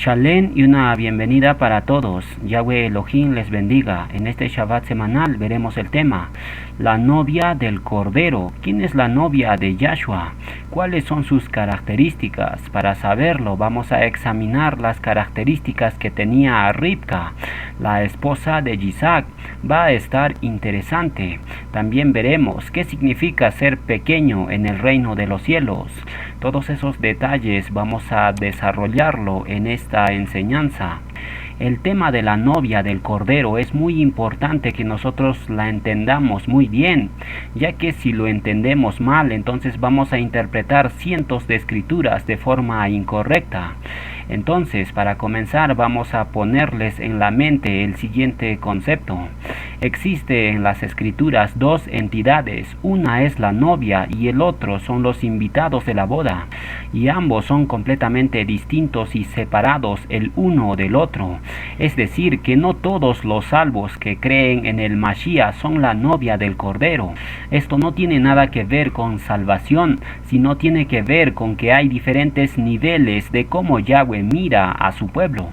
Shalem y una bienvenida para todos. Yahweh Elohim les bendiga. En este Shabbat semanal veremos el tema, la novia del Cordero. ¿Quién es la novia de Yahshua? ¿Cuáles son sus características? Para saberlo vamos a examinar las características que tenía Ribka, la esposa de Isaac. Va a estar interesante. También veremos qué significa ser pequeño en el reino de los cielos. Todos esos detalles vamos a desarrollarlo en esta enseñanza. El tema de la novia del Cordero es muy importante que nosotros la entendamos muy bien, ya que si lo entendemos mal, entonces vamos a interpretar cientos de escrituras de forma incorrecta. Entonces, para comenzar, vamos a ponerles en la mente el siguiente concepto. Existe en las escrituras dos entidades, una es la novia y el otro son los invitados de la boda, y ambos son completamente distintos y separados el uno del otro. Es decir, que no todos los salvos que creen en el Mashiach son la novia del Cordero. Esto no tiene nada que ver con salvación, sino tiene que ver con que hay diferentes niveles de cómo Yahweh mira a su pueblo.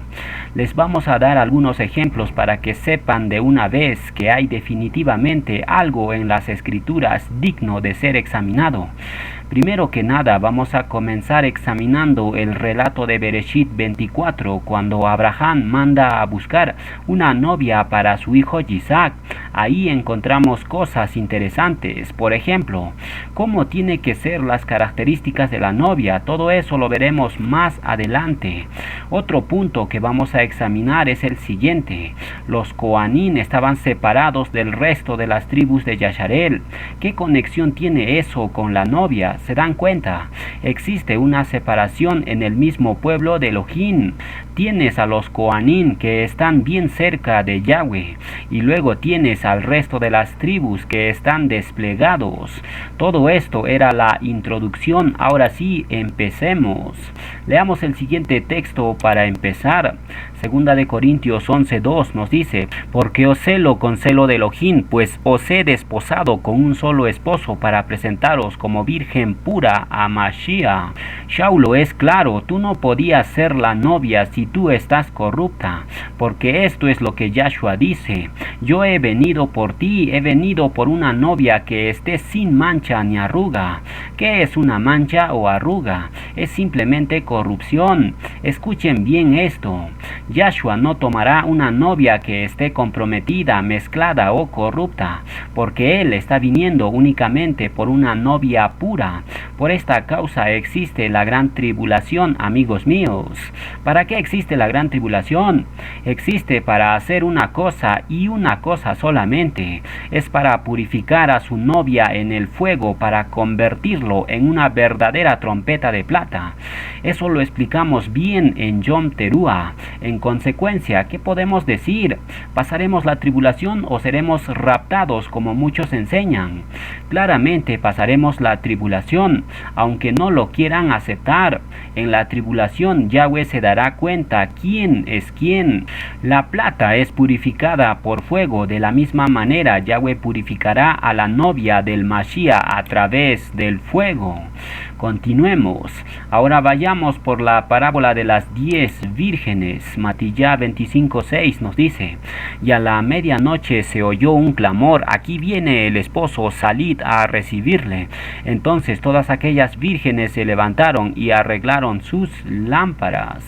Les vamos a dar algunos ejemplos para que sepan de una vez que hay definitivamente algo en las escrituras digno de ser examinado. Primero que nada vamos a comenzar examinando el relato de Bereshit 24, cuando Abraham manda a buscar una novia para su hijo Isaac. Ahí encontramos cosas interesantes. Por ejemplo, cómo tiene que ser las características de la novia. Todo eso lo veremos más adelante. Otro punto que vamos a examinar es el siguiente. Los Coanín estaban separados del resto de las tribus de Yasharel. ¿Qué conexión tiene eso con la novia? ¿Se dan cuenta? Existe una separación en el mismo pueblo de Elohim. Tienes a los Coanín que están bien cerca de Yahweh, y luego tienes al resto de las tribus que están desplegados. Todo esto era la introducción. Ahora sí, empecemos. Leamos el siguiente texto para empezar. Segunda de Corintios 11:2 nos dice: porque os celo con celo de Elohim, pues os he desposado con un solo esposo para presentaros como virgen pura a Mashiach. Shaulo, es claro, tú no podías ser la novia si tú estás corrupta, porque esto es lo que Yahshua dice: yo he venido por ti, he venido por una novia que esté sin mancha ni arruga. ¿Qué es una mancha o arruga? Es simplemente corrupción. Escuchen bien esto. Yahshua no tomará una novia que esté comprometida, mezclada o corrupta, porque Él está viniendo únicamente por una novia pura. Por esta causa existe la gran tribulación, amigos míos. ¿Para qué existe la gran tribulación? Existe para hacer una cosa y una cosa solamente. Es para purificar a su novia en el fuego, para convertirlo en una verdadera trompeta de plata. Eso lo explicamos bien en Yom Teruah. En consecuencia, ¿qué podemos decir? ¿Pasaremos la tribulación o seremos raptados como muchos enseñan? Claramente pasaremos la tribulación, aunque no lo quieran aceptar. En la tribulación Yahweh se dará cuenta quién es quién. La plata es purificada por fuego. De la misma manera Yahweh purificará a la novia del Mashiach a través del fuego. Continuemos. Ahora vayamos por la parábola de las 10 vírgenes. Matillá 25:6 nos dice: y a la medianoche se oyó un clamor: aquí viene el esposo, salid a recibirle. Entonces todas aquellas vírgenes se levantaron y arreglaron sus lámparas.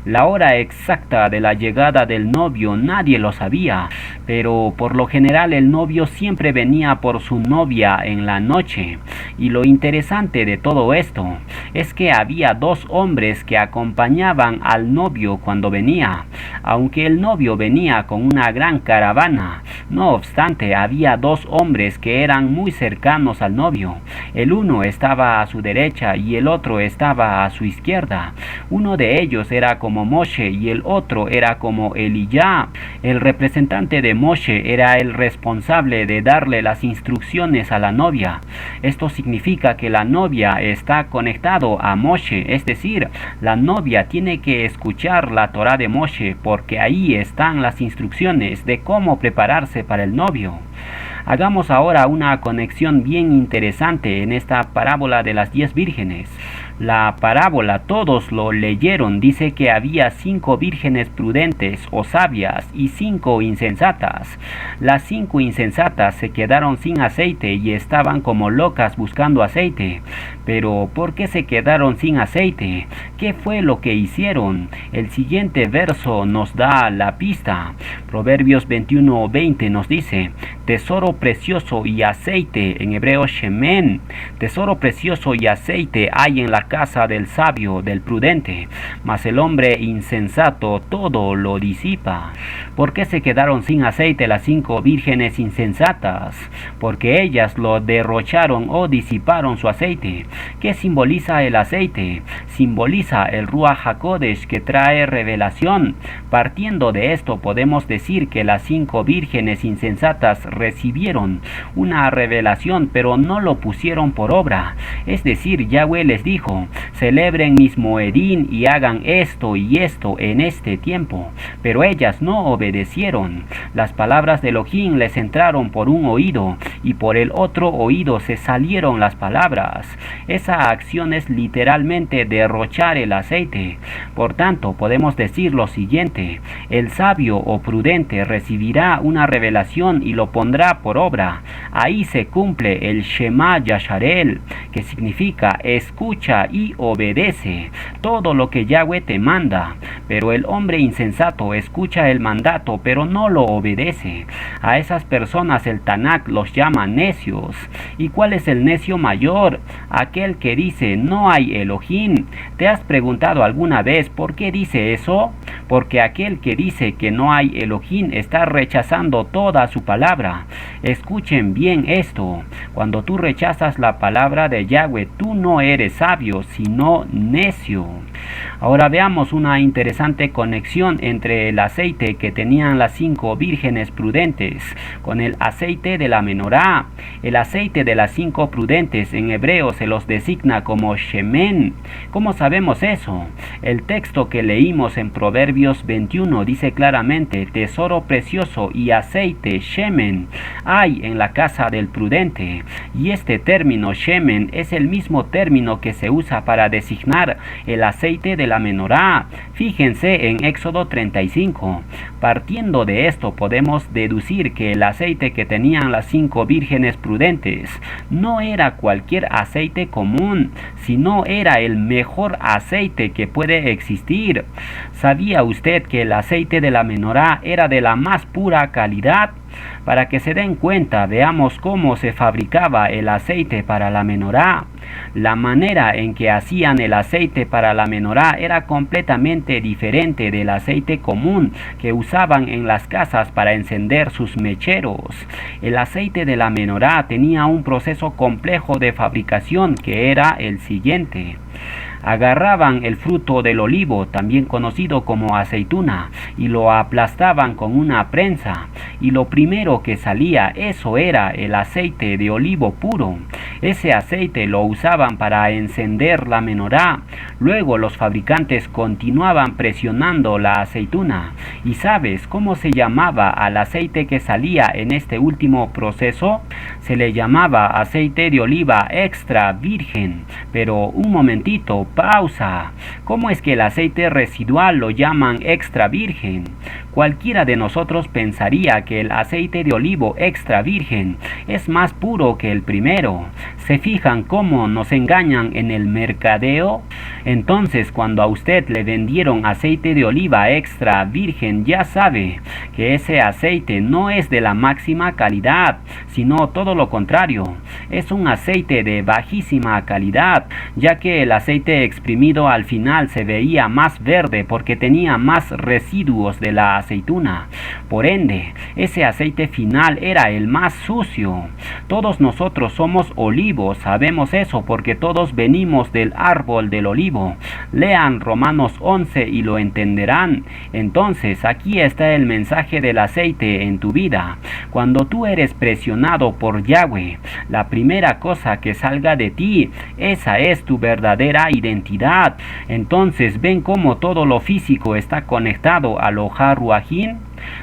La hora exacta de la llegada del novio nadie lo sabía, pero por lo general el novio siempre venía por su novia en la noche. Y lo interesante de todo esto es que había dos hombres que acompañaban al novio cuando venía, aunque el novio venía con una gran caravana. No obstante, había dos hombres que eran muy cercanos al novio. El uno estaba a su derecha y el otro estaba a su izquierda. Uno de ellos era como Moshe y el otro era como Eliyá. El representante de Moshe era el responsable de darle las instrucciones a la novia. Esto significa que la novia está conectado a Moshe, es decir, la novia tiene que escuchar la Torá de Moshe, porque ahí están las instrucciones de cómo prepararse para el novio. Hagamos ahora una conexión bien interesante en esta parábola de las 10 vírgenes. la parábola todos lo leyeron. Dice que había 5 vírgenes prudentes o sabias y 5 insensatas. Las 5 insensatas se quedaron sin aceite y estaban como locas buscando aceite. Pero ¿por qué se quedaron sin aceite? ¿Qué fue lo que hicieron? El siguiente verso nos da la pista. Proverbios 21:20 nos dice: tesoro precioso y aceite, en hebreo shemen, tesoro precioso y aceite hay en la casa del sabio, del prudente, mas el hombre insensato todo lo disipa. ¿Por qué se quedaron sin aceite las 5 vírgenes insensatas? Porque ellas lo derrocharon o disiparon su aceite. ¿Qué simboliza el aceite? Simboliza el Ruach HaKodesh, que trae revelación. Partiendo de esto podemos decir que las 5 vírgenes insensatas recibieron una revelación, pero no lo pusieron por obra. Es decir, Yahweh les dijo: celebren mis moedín y hagan esto y esto en este tiempo. Pero ellas no obedecieron. Las palabras de Elohim les entraron por un oído y por el otro oído se salieron las palabras. Esa acción es literalmente derrochar el aceite. Por tanto, podemos decir lo siguiente: el sabio o prudente recibirá una revelación y lo pondrá por obra. Ahí se cumple el Shema Yasharel, que significa escucha y obedece todo lo que Yahweh te manda. Pero el hombre insensato escucha el mandato, pero no lo obedece. A esas personas el Tanakh los llama necios. ¿Y cuál es el necio mayor? Aquel que dice no hay Elohim. ¿Te has preguntado alguna vez por qué dice eso? Porque aquel que dice que no hay Elohim está rechazando toda su palabra. Escuchen bien esto: cuando tú rechazas la palabra de Yahweh, tú no eres sabio, sino necio. Ahora veamos una interesante conexión entre el aceite que tenían las 5 vírgenes prudentes con el aceite de la menorá. El aceite de las 5 prudentes en hebreo se los designa como shemen. ¿Cómo sabemos eso? El texto que leímos en Proverbios 21 dice claramente: tesoro precioso y aceite shemen hay en la casa del prudente. Y este término shemen es el mismo término que se usa para designar el aceite de la menorá. Fíjense en Éxodo 35. Partiendo de esto podemos deducir que el aceite que tenían las 5 vírgenes prudentes no era cualquier aceite común, sino era el mejor aceite que puede existir. ¿Sabía usted que el aceite de la menorá era de la más pura calidad? Para que se den cuenta, veamos cómo se fabricaba el aceite para la menorá. La manera en que hacían el aceite para la menorá era completamente diferente del aceite común que usaban en las casas para encender sus mecheros. El aceite de la menorá tenía un proceso complejo de fabricación que era el siguiente. Agarraban el fruto del olivo, también conocido como aceituna, y lo aplastaban con una prensa, y lo primero que salía, eso era el aceite de olivo puro. Ese aceite lo usaban para encender la menorá. Luego los fabricantes continuaban presionando la aceituna. ¿Y sabes cómo se llamaba al aceite que salía en este último proceso? Se le llamaba aceite de oliva extra virgen. Pero un momentito, pausa. ¿Cómo es que el aceite residual lo llaman extra virgen? Cualquiera de nosotros pensaría que el aceite de olivo extra virgen es más puro que el primero. ¿Se fijan cómo nos engañan en el mercadeo? Entonces, cuando a usted le vendieron aceite de oliva extra virgen, ya sabe que ese aceite no es de la máxima calidad, sino todo lo contrario. Es un aceite de bajísima calidad, ya que el aceite exprimido al final se veía más verde porque tenía más residuos de la aceituna. Por ende, ese aceite final era el más sucio. Todos nosotros somos olivos, sabemos eso porque todos venimos del árbol del olivo. Lean Romanos 11 y lo entenderán. Entonces, aquí está el mensaje del aceite en tu vida. Cuando tú eres presionado por Yahweh, la primera cosa que salga de ti, esa es tu verdadera identidad. Entonces, ¿ven cómo todo lo físico está conectado a lo Haruajin?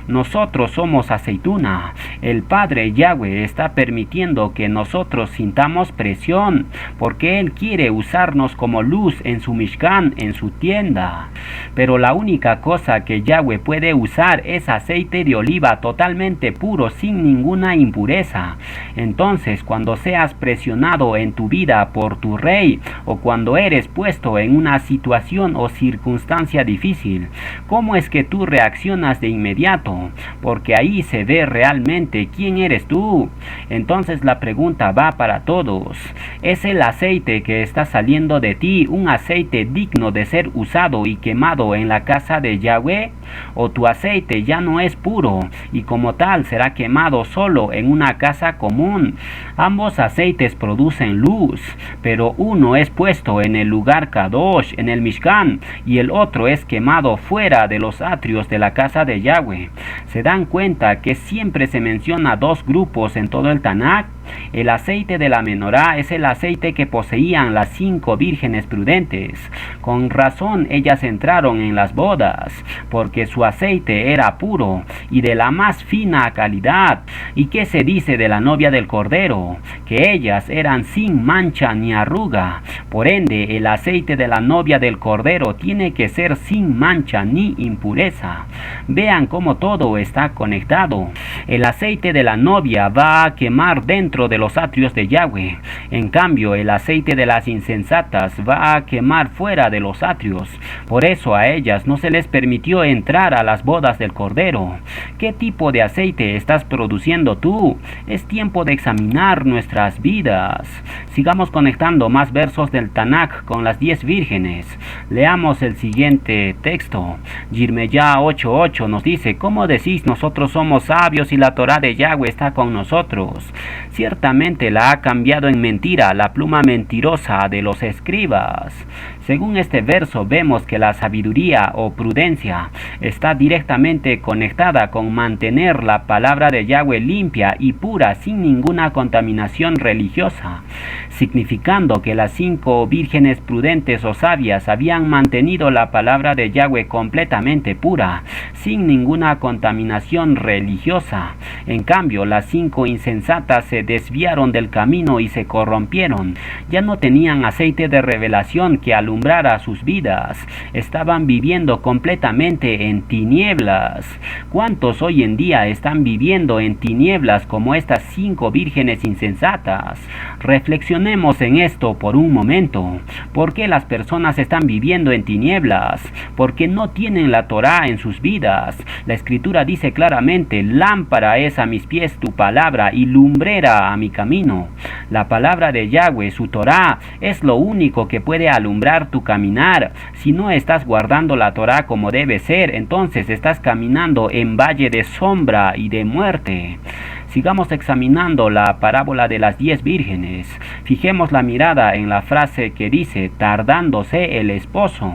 Nosotros somos aceituna. El Padre Yahweh está permitiendo que nosotros sintamos presión, porque Él quiere usarnos como luz en su Mishkan, en su tienda. Pero la única cosa que Yahweh puede usar es aceite de oliva totalmente puro, sin ninguna impureza. Entonces, cuando seas presionado en tu vida por tu rey, o cuando eres puesto en una situación o circunstancia difícil, ¿cómo es que tú reaccionas de inmediato? Porque ahí se ve realmente quién eres tú. Entonces la pregunta va para todos. ¿Es el aceite que está saliendo de ti un aceite digno de ser usado y quemado en la casa de Yahweh? ¿O tu aceite ya no es puro y como tal será quemado solo en una casa común? Ambos aceites producen luz, pero uno es puesto en el lugar Kadosh, en el Mishkan, y el otro es quemado fuera de los atrios de la casa de Yahweh. ¿Se dan cuenta que siempre se menciona dos grupos en todo el Tanakh? El aceite de la menorá es el aceite que poseían las 5 vírgenes prudentes. Con razón ellas entraron en las bodas, porque su aceite era puro y de la más fina calidad. ¿Y qué se dice de la novia del Cordero? Que ellas eran sin mancha ni arruga. Por ende, el aceite de la novia del Cordero tiene que ser sin mancha ni impureza. Vean cómo todo está conectado. El aceite de la novia va a quemar dentro de los atrios de Yahweh. En cambio, el aceite de las insensatas va a quemar fuera de los atrios. Por eso a ellas no se les permitió entrar a las bodas del Cordero. ¿Qué tipo de aceite estás produciendo tú? Es tiempo de examinar nuestras vidas. Sigamos conectando más versos del Tanakh con las 10 vírgenes. Leamos el siguiente texto. Yirmeyá 8:8 nos dice: ¿cómo decís nosotros somos sabios y la Torá de Yahweh está con nosotros? Ciertamente la ha cambiado en mentira la pluma mentirosa de los escribas. Según este verso vemos que la sabiduría o prudencia está directamente conectada con mantener la palabra de Yahweh limpia y pura sin ninguna contaminación religiosa, significando que las 5 vírgenes prudentes o sabias habían mantenido la palabra de Yahweh completamente pura, sin ninguna contaminación religiosa. En cambio, las 5 insensatas se desviaron del camino y se corrompieron. Ya no tenían aceite de revelación que alumbrara sus vidas. Estaban viviendo completamente en tinieblas. ¿Cuántos hoy en día están viviendo en tinieblas como estas 5 vírgenes insensatas? Reflexionemos en esto por un momento. ¿Por qué las personas están viviendo en tinieblas? Porque no tienen la Torá en sus vidas. La Escritura dice claramente: lámpara es a mis pies tu palabra y lumbrera a mi camino. La palabra de Yahweh, su Torá, es lo único que puede alumbrar tu caminar. Si no estás guardando la Torá como debe ser, entonces estás caminando en valle de sombra y de muerte. Sigamos examinando la parábola de las 10 vírgenes. Fijemos la mirada en la frase que dice: tardándose el esposo.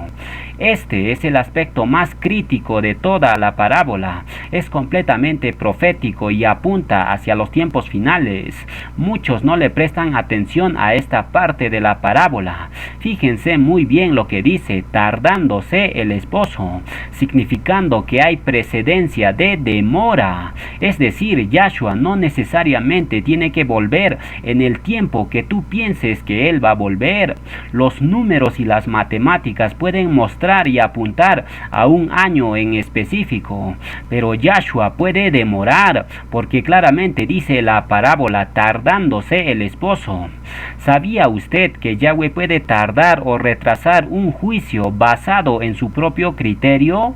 Este es el aspecto más crítico de toda la parábola. Es completamente profético y apunta hacia los tiempos finales. Muchos no le prestan atención a esta parte de la parábola. Fíjense muy bien lo que dice: tardándose el esposo, significando que hay precedencia de demora. Es decir, Yahshua no necesariamente tiene que volver en el tiempo que tú pienses que Él va a volver. Los números y las matemáticas pueden mostrar y apuntar a un año en específico, pero Yahshua puede demorar, porque claramente dice la parábola: tardándose el esposo. ¿Sabía usted que Yahweh puede tardar o retrasar un juicio basado en su propio criterio?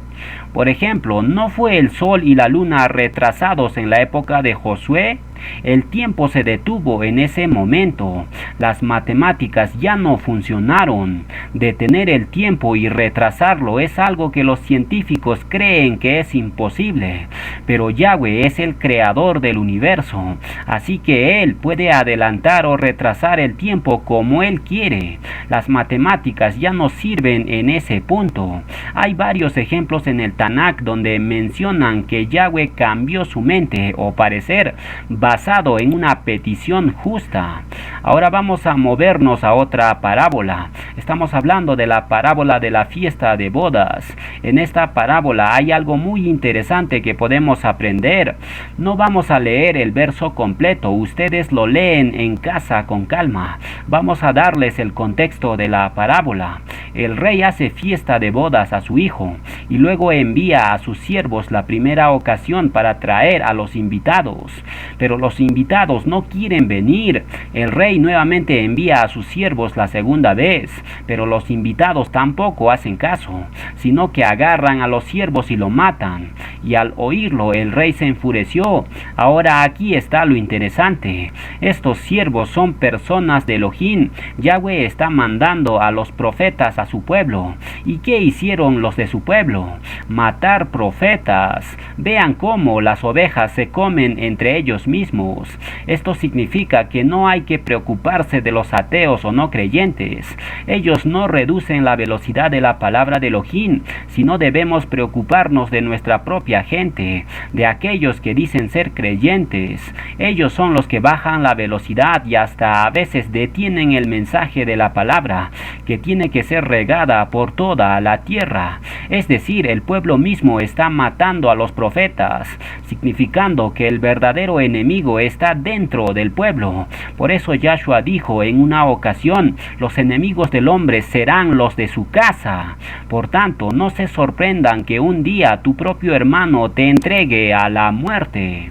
Por ejemplo, ¿no fue el sol y la luna retrasados en la época de Josué? El tiempo se detuvo en ese momento. Las matemáticas ya no funcionaron. Detener el tiempo y retrasarlo es algo que los científicos creen que es imposible. Pero Yahweh es el creador del universo, así que Él puede adelantar o retrasar el tiempo como Él quiere. Las matemáticas ya no sirven en ese punto. Hay varios ejemplos en el Tanakh donde mencionan que Yahweh cambió su mente o parecer basado en una petición justa. Ahora vamos a movernos a otra parábola. Estamos hablando de la parábola de la fiesta de bodas. En esta parábola hay algo muy interesante que podemos aprender. No vamos a leer el verso completo, ustedes lo leen en casa con calma. Vamos a darles el contexto de la parábola. El rey hace fiesta de bodas a su hijo y luego envía a sus siervos la primera ocasión para traer a los invitados. Pero los invitados no quieren venir. El rey nuevamente envía a sus siervos la segunda vez, pero los invitados tampoco hacen caso, sino que agarran a los siervos y lo matan. Y al oírlo el rey se enfureció. Ahora aquí está lo interesante. Estos siervos son personas de Elohim. Yahweh está mandando a los profetas a su pueblo. ¿Y qué hicieron los de su pueblo? Matar profetas. Vean cómo las ovejas se comen entre ellos mismos. Esto significa que no hay que preocuparse de los ateos o no creyentes. Ellos no reducen la velocidad de la palabra de Elohim, sino debemos preocuparnos de nuestra propia gente, de aquellos que dicen ser creyentes. Ellos son los que bajan la velocidad y hasta a veces detienen el mensaje de la palabra, que tiene que ser regada por toda la tierra. Es decir, el pueblo mismo está matando a los profetas, significando que el verdadero enemigo está dentro del pueblo. Por eso Yahshua dijo en una ocasión, los enemigos del hombre serán los de su casa. Por tanto, no se sorprendan que un día tu propio hermano te entregue a la muerte.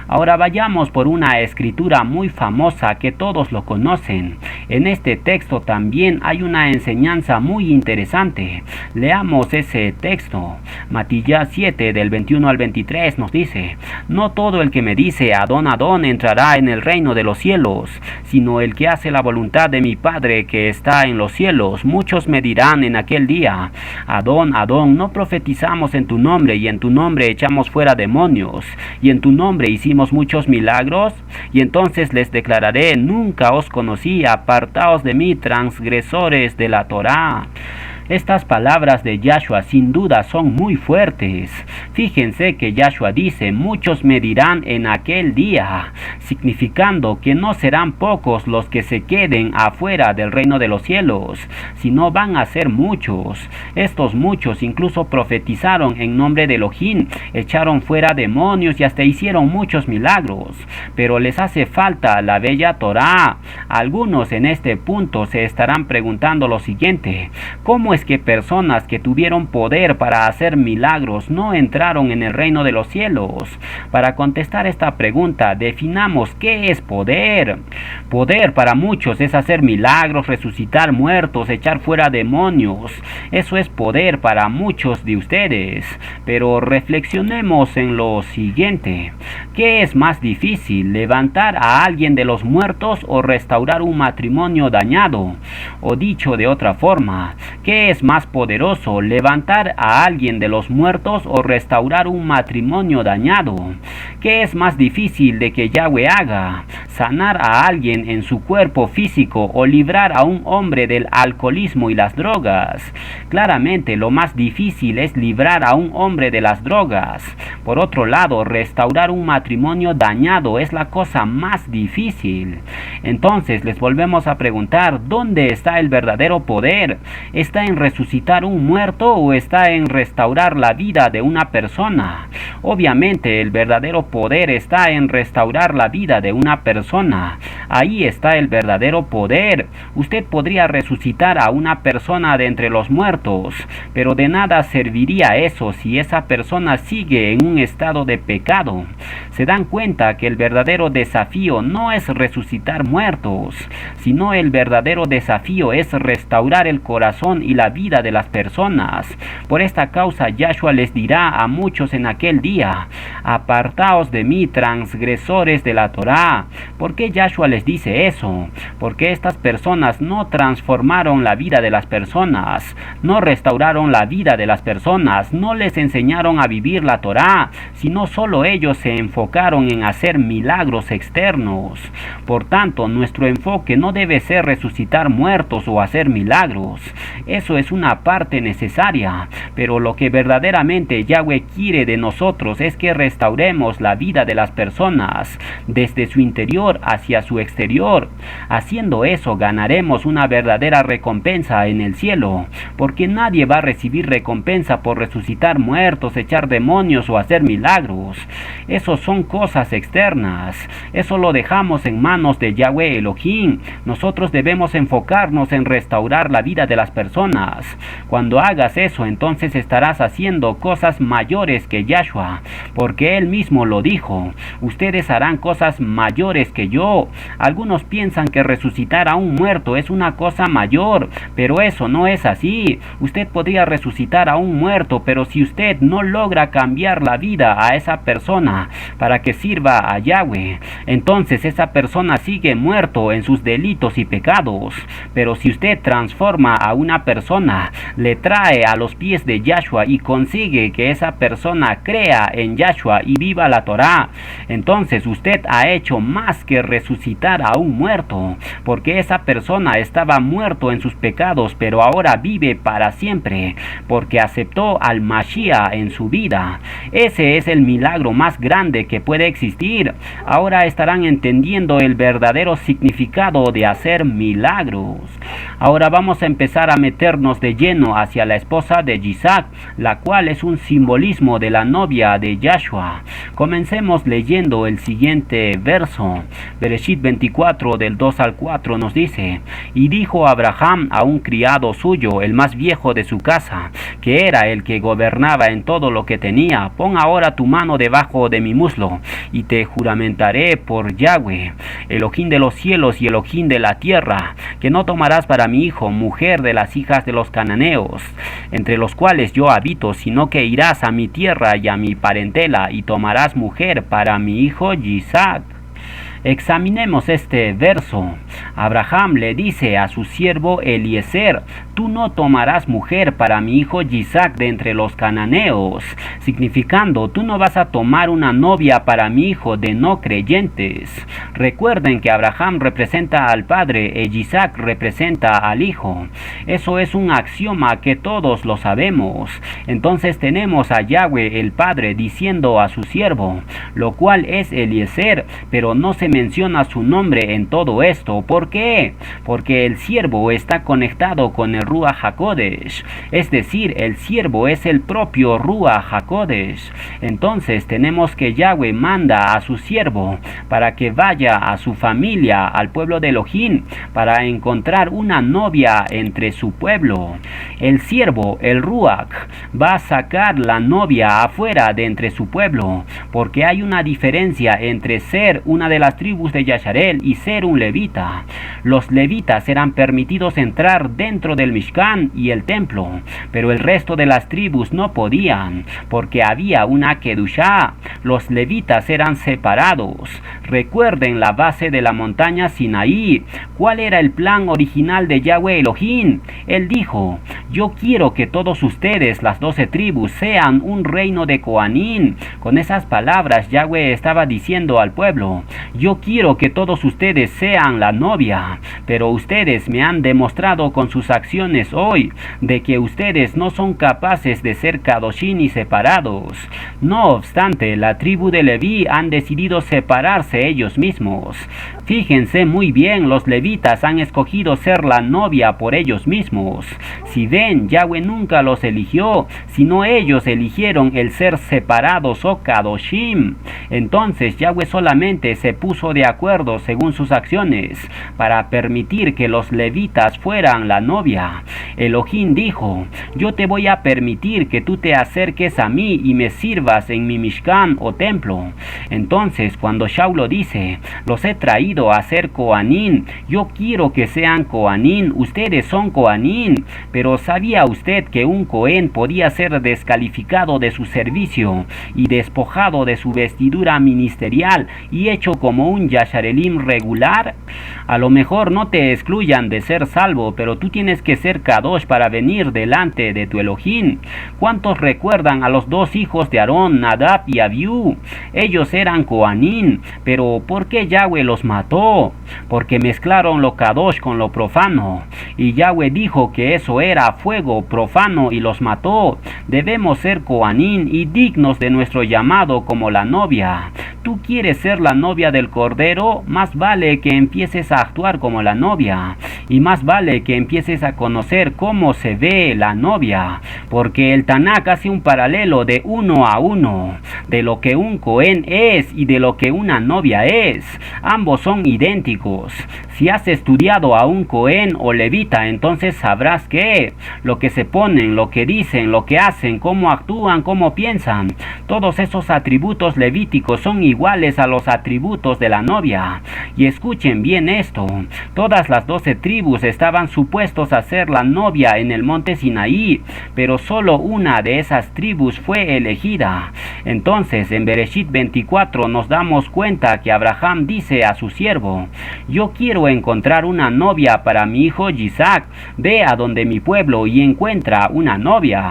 Ahora vayamos por una escritura muy famosa que todos lo conocen. En este texto también hay una enseñanza muy interesante. Leamos ese texto. Matías 7 del 21 al 23 nos dice: no todo el que me dice Adón, Adón entrará en el reino de los cielos, sino el que hace la voluntad de mi Padre que está en los cielos. Muchos me dirán en aquel día: Adón, Adón, no profetizamos en tu nombre, y en tu nombre echamos fuera demonios, y en tu nombre hicimos muchos milagros. Y entonces les declararé: nunca os conocí, apartaos de mí, transgresores de la Torá. Estas palabras de Yahshua sin duda son muy fuertes. Fíjense que Yahshua dice: muchos me dirán en aquel día, significando que no serán pocos los que se queden afuera del reino de los cielos, sino van a ser muchos. Estos muchos incluso profetizaron en nombre de Elohim, echaron fuera demonios y hasta hicieron muchos milagros, pero les hace falta la bella Torá. Algunos en este punto se estarán preguntando lo siguiente: ¿cómo es que personas que tuvieron poder para hacer milagros no entraron en el reino de los cielos? Para contestar esta pregunta, definamos qué es poder. Poder para muchos es hacer milagros, resucitar muertos, echar fuera demonios. Eso es poder para muchos de ustedes. Pero reflexionemos en lo siguiente: ¿qué es más difícil, levantar a alguien de los muertos o restaurar un matrimonio dañado? O dicho de otra forma, ¿qué es más poderoso, levantar a alguien de los muertos o restaurar un matrimonio dañado? ¿Qué es más difícil de que Yahweh haga, sanar a alguien en su cuerpo físico o librar a un hombre del alcoholismo y las drogas? Claramente lo más difícil es librar a un hombre de las drogas. Por otro lado, restaurar un matrimonio dañado es la cosa más difícil. Entonces les volvemos a preguntar: ¿dónde está el verdadero poder? ¿Está en resucitar un muerto o está en restaurar la vida de una persona? Obviamente el verdadero poder está en restaurar la vida de una persona. Ahí está el verdadero poder. Usted podría resucitar a una persona de entre los muertos, pero de nada serviría eso si esa persona sigue en un estado de pecado. Se dan cuenta que el verdadero desafío no es resucitar muertos, sino el verdadero desafío es restaurar el corazón y la vida de las personas. Por esta causa Yahshua les dirá a muchos en aquel día: apartaos de mí, transgresores de la Torá. ¿Por qué Yahshua les dice eso? Porque estas personas no transformaron la vida de las personas, no restauraron la vida de las personas, no les enseñaron a vivir la Torá, sino solo ellos se enfocaron en hacer milagros externos. Por tanto, nuestro enfoque no debe ser resucitar muertos o hacer milagros. eso es una parte necesaria, pero lo que verdaderamente Yahweh quiere de nosotros es que restauremos la vida de las personas desde su interior hacia su exterior. Haciendo eso ganaremos una verdadera recompensa en el cielo, porque nadie va a recibir recompensa por resucitar muertos, echar demonios o hacer milagros. Esos son cosas externas. Eso lo dejamos en manos de Yahweh Elohim. Nosotros debemos enfocarnos en restaurar la vida de las personas. Cuando hagas eso, entonces estarás haciendo cosas mayores que Yahshua, porque él mismo lo dijo: ustedes harán cosas mayores que yo. Algunos piensan que resucitar a un muerto es una cosa mayor, pero eso no es así. Usted podría resucitar a un muerto, pero si usted no logra cambiar la vida a esa persona para que sirva a Yahweh, entonces esa persona sigue muerto en sus delitos y pecados. Pero si usted transforma a una persona, le trae a los pies de Yahshua y consigue que esa persona crea en Yahshua y viva la Torá, entonces usted ha hecho más que resucitar a un muerto, porque esa persona estaba muerto en sus pecados, pero ahora vive para siempre, porque aceptó al Mashiach en su vida. Ese es el milagro más grande que puede existir. Ahora estarán entendiendo el verdadero significado de hacer milagros. Ahora vamos a empezar a meternos de lleno hacia la esposa de Yitzhak, la cual es un simbolismo de la novia de Yahshua. Comencemos leyendo el siguiente verso. Bereshit 24 del 2 al 4 nos dice: y dijo Abraham a un criado suyo, el más viejo de su casa, que era el que gobernaba en todo lo que tenía: pon ahora tu mano debajo de mi muslo, y te juramentaré por Yahweh, Elohim de los cielos y Elohim de la tierra, que no tomarás para mi hijo mujer de las hijas de los cananeos, entre los cuales yo habito, sino que irás a mi tierra y a mi parentela, y tomarás mujer para mi hijo Yitzhak. Examinemos este verso. Abraham le dice a su siervo Eliezer: tú no tomarás mujer para mi hijo Yitzhak de entre los cananeos, significando: tú no vas a tomar una novia para mi hijo de no creyentes. Recuerden que Abraham representa al padre y Yitzhak representa al hijo. Eso es un axioma que todos lo sabemos. Entonces tenemos a Yahweh el Padre diciendo a su siervo, lo cual es Eliezer, pero no se menciona su nombre en todo esto. ¿Por qué? Porque el siervo está conectado con el Ruach HaKodesh, es decir, el siervo es el propio Ruach HaKodesh. Entonces tenemos que Yahweh manda a su siervo para que vaya a su familia, al pueblo de Elohim, para encontrar una novia entre su pueblo. El siervo, el Ruach, va a sacar la novia afuera de entre su pueblo, porque hay una diferencia entre ser una de las tribus de Yasharel y ser un levita. Los levitas eran permitidos entrar dentro del Mishkan y el templo, pero el resto de las tribus no podían, porque había una Kedushá. Los levitas eran separados. Recuerden la base de la montaña Sinaí. ¿Cuál era el plan original de Yahweh Elohim? Él dijo: yo quiero que todos ustedes, las 12 tribus, sean un reino de Coanín. Con esas palabras Yahweh estaba diciendo al pueblo: yo quiero que todos ustedes sean la novia, pero ustedes me han demostrado con sus acciones hoy de que ustedes no son capaces de ser Kadoshim y separados. No obstante, la tribu de Leví han decidido separarse ellos mismos. Fíjense muy bien, los levitas han escogido ser la novia por ellos mismos. Si ven, Yahweh nunca los eligió, sino ellos eligieron el ser separados o Kadoshim. Entonces Yahweh solamente se puso de acuerdo según sus acciones para permitir que los levitas fueran la novia. Elohim dijo: yo te voy a permitir que tú te acerques a mí y me sirvas en mi Mishkan o templo. Entonces cuando Shaulo dice: los he traído a ser Coanín, yo quiero que sean Coanín, ustedes son Coanín. Pero ¿sabía usted que un Cohen podía ser descalificado de su servicio y despojado de su vestidura ministerial y hecho como un Yasharelim regular? A lo mejor no te excluyan de ser salvo, pero tú tienes que ser Kadosh para venir delante de tu Elohim. ¿Cuántos recuerdan a los dos hijos de Aarón, Nadab y Abiú? Ellos eran Coanín, pero ¿por qué Yahweh los mató? Porque mezclaron lo Kadosh con lo profano. y Yahweh dijo que eso era fuego profano y los mató. Debemos ser Coanín y dignos de nuestro llamado como la novia. ¿Tú quieres ser la novia del Cordero? Más vale que empieces a actuar como la novia, y más vale que empieces a conocer cómo se ve la novia, porque el Tanakh hace un paralelo de 1 a 1, de lo que un Cohen es y de lo que una novia es. Ambos son idénticos. Si has estudiado a un Cohen o levita, entonces sabrás que lo que se ponen, lo que dicen, lo que hacen, cómo actúan, cómo piensan, todos esos atributos levíticos son iguales a los atributos de la novia. Y escuchen bien esto, todas las 12 tribus estaban supuestos a ser la novia en el monte Sinaí, pero solo una de esas tribus fue elegida. Entonces en Bereshit 24 nos damos cuenta que Abraham dice a su siervo: yo quiero encontrar una novia para mi hijo Isaac. Ve a donde mi pueblo y encuentra una novia.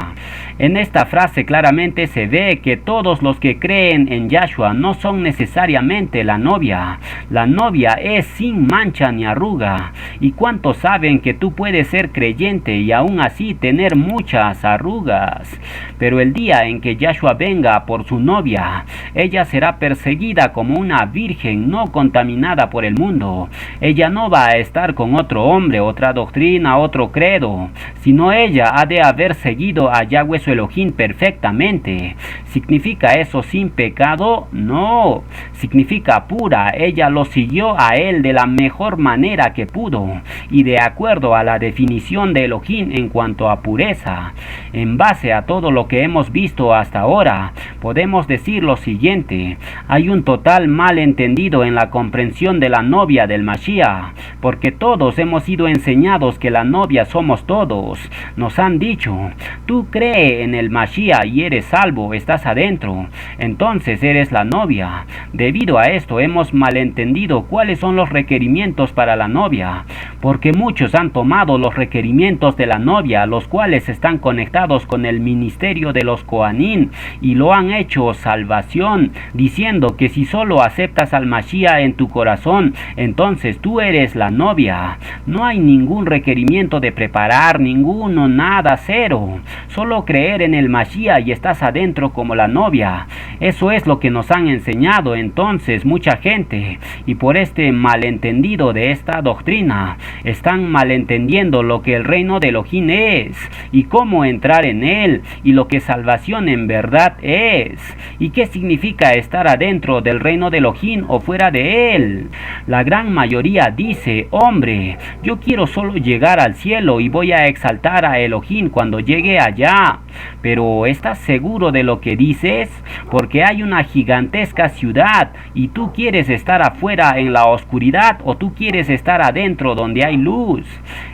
En esta frase claramente se ve que todos los que creen en Yahshua no son necesariamente la novia. La novia es sin mancha ni arruga. ¿Y cuántos saben que tú puedes ser creyente y aún así tener muchas arrugas? Pero el día en que Yahshua venga por su novia, ella será perseguida como una virgen no contaminada por el mundo. Ella no va a estar con otro hombre, otra doctrina, otro credo, sino ella ha de haber seguido a Yahweh su Elohim perfectamente. ¿Significa eso sin pecado? No, significa pura. Ella lo siguió a él de la mejor manera que pudo y de acuerdo a la definición de Elohim en cuanto a pureza. En base a todo lo que hemos visto hasta ahora, podemos decir lo siguiente: hay un total malentendido en la comprensión de la novia del Mashiach, porque todos hemos sido enseñados que la novia somos todos. Nos han dicho: tú cree en el Mashiach y eres salvo, estás adentro, entonces eres la novia. Debido a esto hemos malentendido cuáles son los requerimientos para la novia, porque muchos han tomado los requerimientos de la novia, los cuales están conectados con el ministerio de los Coanín, y lo han hecho salvación, diciendo que si solo aceptas al Mashiach en tu corazón, entonces tú eres la novia. No hay ningún requerimiento de preparar, ninguno, nada, cero. Solo creer en el Mashiach y estás adentro como la novia. Eso es lo que nos han enseñado entonces mucha gente, y por este malentendido de esta doctrina, están malentendiendo lo que el reino de Elohim es, y cómo entrar en él, y lo que salvación en verdad es, y qué significa estar adentro del reino de Elohim o fuera de él. La gran mayoría dice: hombre, yo quiero solo llegar al cielo y voy a exaltar a Elohim cuando llegue allá. Pero ¿estás seguro de lo que dices? Porque hay una gigantesca ciudad y tú quieres estar afuera en la oscuridad, o tú quieres estar adentro donde hay luz.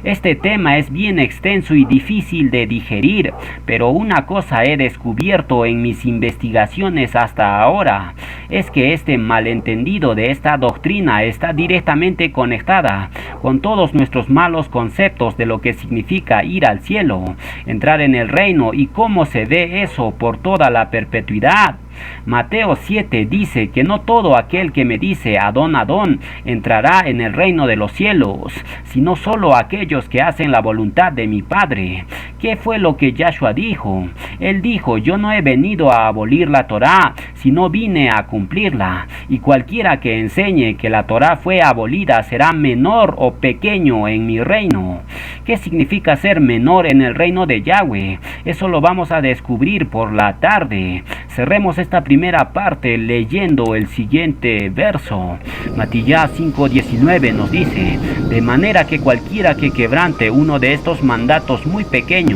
Este tema es bien extenso y difícil de digerir, pero una cosa he descubierto en mis investigaciones hasta ahora, es que este malentendido de esta doctrina está directamente conectada con todos nuestros malos conceptos de lo que significa ir al cielo, entrar en el reino y cómo se ve eso por toda la perpetuidad. Mateo 7 dice que no todo aquel que me dice Adón, Adón entrará en el reino de los cielos, sino solo aquellos que hacen la voluntad de mi Padre. ¿Qué fue lo que Yahshua dijo? Él dijo: yo no he venido a abolir la Torá, sino vine a cumplirla, y cualquiera que enseñe que la Torá fue abolida será menor o pequeño en mi reino. ¿Qué significa ser menor en el reino de Yahweh? Eso lo vamos a descubrir por la tarde. Cerremos esta primera parte leyendo el siguiente verso. Matillá 5:19 nos dice: de manera que cualquiera que quebrante uno de estos mandatos muy pequeños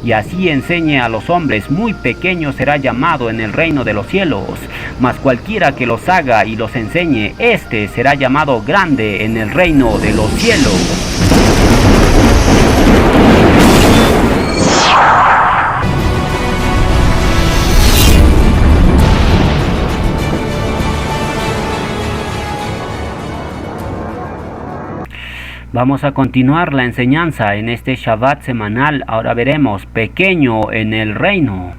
y así enseñe a los hombres, muy pequeño será llamado en el reino de los cielos, mas cualquiera que los haga y los enseñe, éste será llamado grande en el reino de los cielos. Vamos a continuar la enseñanza en este Shabbat semanal. Ahora veremos pequeño en el reino.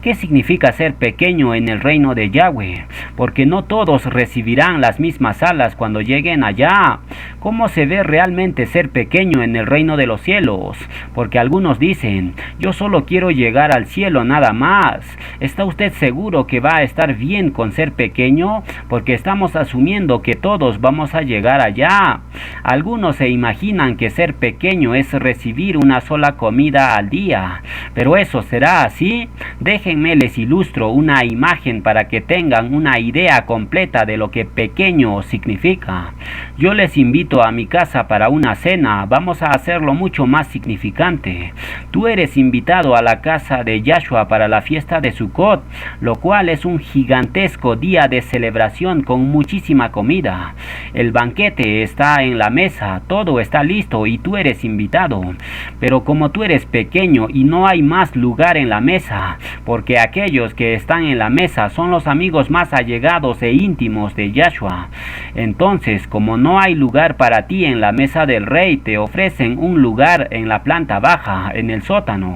¿Qué significa ser pequeño en el reino de Yahweh? Porque no todos recibirán las mismas alas cuando lleguen allá. ¿Cómo se ve realmente ser pequeño en el reino de los cielos? Porque algunos dicen, yo solo quiero llegar al cielo nada más. ¿Está usted seguro que va a estar bien con ser pequeño? Porque estamos asumiendo que todos vamos a llegar allá. Algunos se imaginan que ser pequeño es recibir una sola comida al día. ¿Pero eso será así? Déjenme les ilustro una imagen para que tengan una idea completa de lo que pequeño significa. Yo les invito a mi casa para una cena. Vamos a hacerlo mucho más significante. Tú eres invitado a la casa de Yahshua para la fiesta de Sukkot, lo cual es un gigantesco día de celebración con muchísima comida. El banquete está en la mesa, todo está listo y tú eres invitado. Pero como tú eres pequeño y no hay más lugar en la mesa, porque aquellos que están en la mesa son los amigos más allegados e íntimos de Yahshua. Entonces, como no hay lugar para ti en la mesa del rey, te ofrecen un lugar en la planta baja, en el sótano,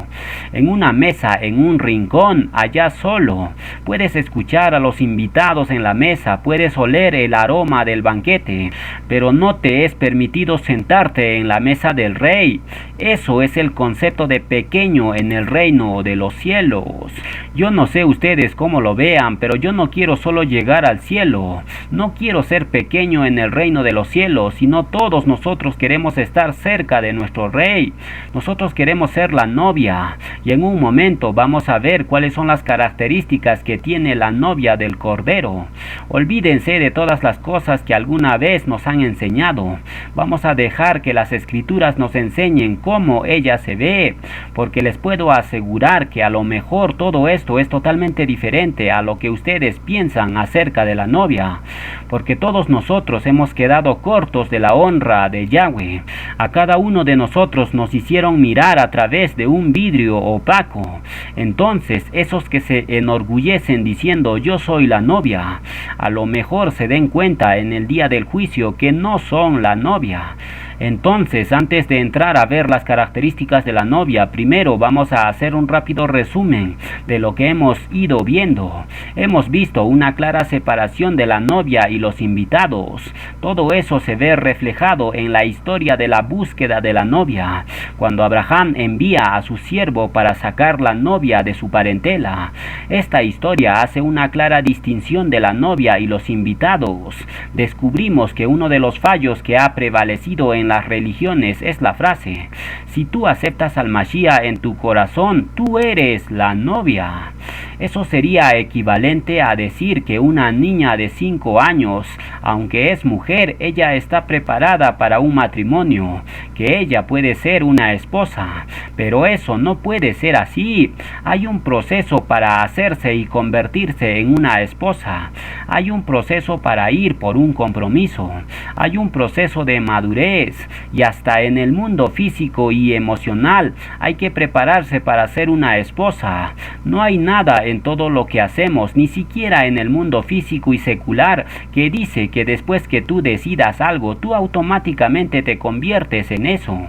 en una mesa, en un rincón, allá solo. Puedes escuchar a los invitados en la mesa, puedes oler el aroma del banquete, pero no te es permitido sentarte en la mesa del rey. Eso es el concepto de pequeño en el reino de los cielos. Yo no sé ustedes cómo lo vean, pero yo no quiero solo llegar al cielo. No quiero ser pequeño en el reino de los cielos, sino todos nosotros queremos estar cerca de nuestro rey. Nosotros queremos ser la novia. Y en un momento vamos a ver cuáles son las características que tiene la novia del Cordero. Olvídense de todas las cosas que alguna vez nos han enseñado. Vamos a dejar que las escrituras nos enseñen cómo ella se ve, porque les puedo asegurar que a lo mejor todo esto es totalmente diferente a lo que ustedes piensan acerca de la novia, porque todos nosotros hemos quedado cortos de la honra de Yahweh. A cada uno de nosotros nos hicieron mirar a través de un vidrio opaco. Entonces, esos que se enorgullecen diciendo yo soy la novia, a lo mejor se den cuenta en el día del juicio que no son la novia. Entonces, antes de entrar a ver las características de la novia, primero vamos a hacer un rápido resumen de lo que hemos ido viendo. Hemos visto una clara separación de la novia y los invitados. Todo eso se ve reflejado en la historia de la búsqueda de la novia, cuando Abraham envía a su siervo para sacar la novia de su parentela. Esta historia hace una clara distinción de la novia y los invitados. Descubrimos que uno de los fallos que ha prevalecido en las religiones es la frase: si tú aceptas al Mashiach en tu corazón, tú eres la novia. Eso sería equivalente a decir que una niña de 5 años, aunque es mujer, ella está preparada para un matrimonio, que ella puede ser una esposa. Pero eso no puede ser así. Hay un proceso para hacerse y convertirse en una esposa. Hay un proceso para ir por un compromiso. Hay un proceso de madurez. Y hasta en el mundo físico y emocional hay que prepararse para ser una esposa. No hay nada en todo lo que hacemos, ni siquiera en el mundo físico y secular, que dice que después que tú decidas algo, tú automáticamente te conviertes en eso.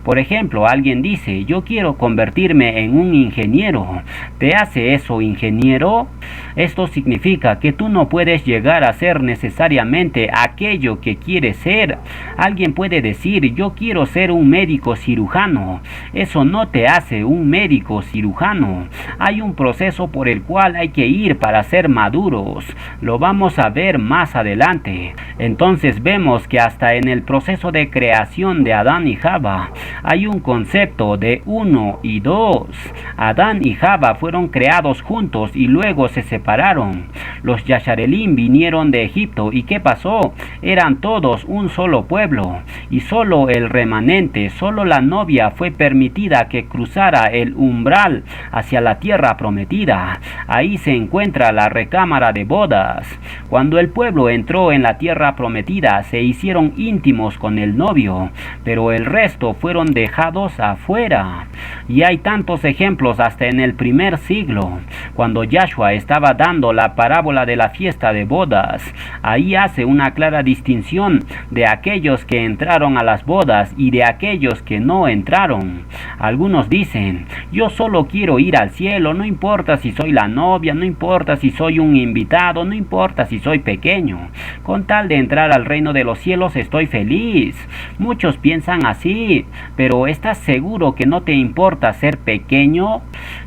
Por ejemplo, alguien dice, yo quiero convertirme en un ingeniero. ¿Te hace eso ingeniero? Esto significa que tú no puedes llegar a ser necesariamente aquello que quieres ser. Alguien puede decir, yo quiero ser un médico cirujano. Eso no te hace un médico cirujano. Hay un proceso por el cual hay que ir para ser maduros. Lo vamos a ver más adelante. Entonces vemos que hasta en el proceso de creación de Adán y Java hay un concepto de 1 y 2. Adán y Java fueron creados juntos y luego se separaron. Los Yasharelim vinieron de Egipto y ¿qué pasó? Eran todos un solo pueblo y solo el remanente, solo la novia fue permitida que cruzara el umbral hacia la tierra prometida. Ahí se encuentra la recámara de bodas. Cuando el pueblo entró en la tierra prometida, se hicieron íntimos con el novio, pero el resto fueron dejados afuera. Y hay tantos ejemplos hasta en el primer siglo, cuando Yahshua estaba dando la parábola de la fiesta fiesta de bodas. Ahí hace una clara distinción de aquellos que entraron a las bodas y de aquellos que no entraron. Algunos dicen, yo solo quiero ir al cielo, no importa si soy la novia, no importa si soy un invitado, no importa si soy pequeño. Con tal de entrar al reino de los cielos estoy feliz. Muchos piensan así, pero ¿estás seguro que no te importa ser pequeño?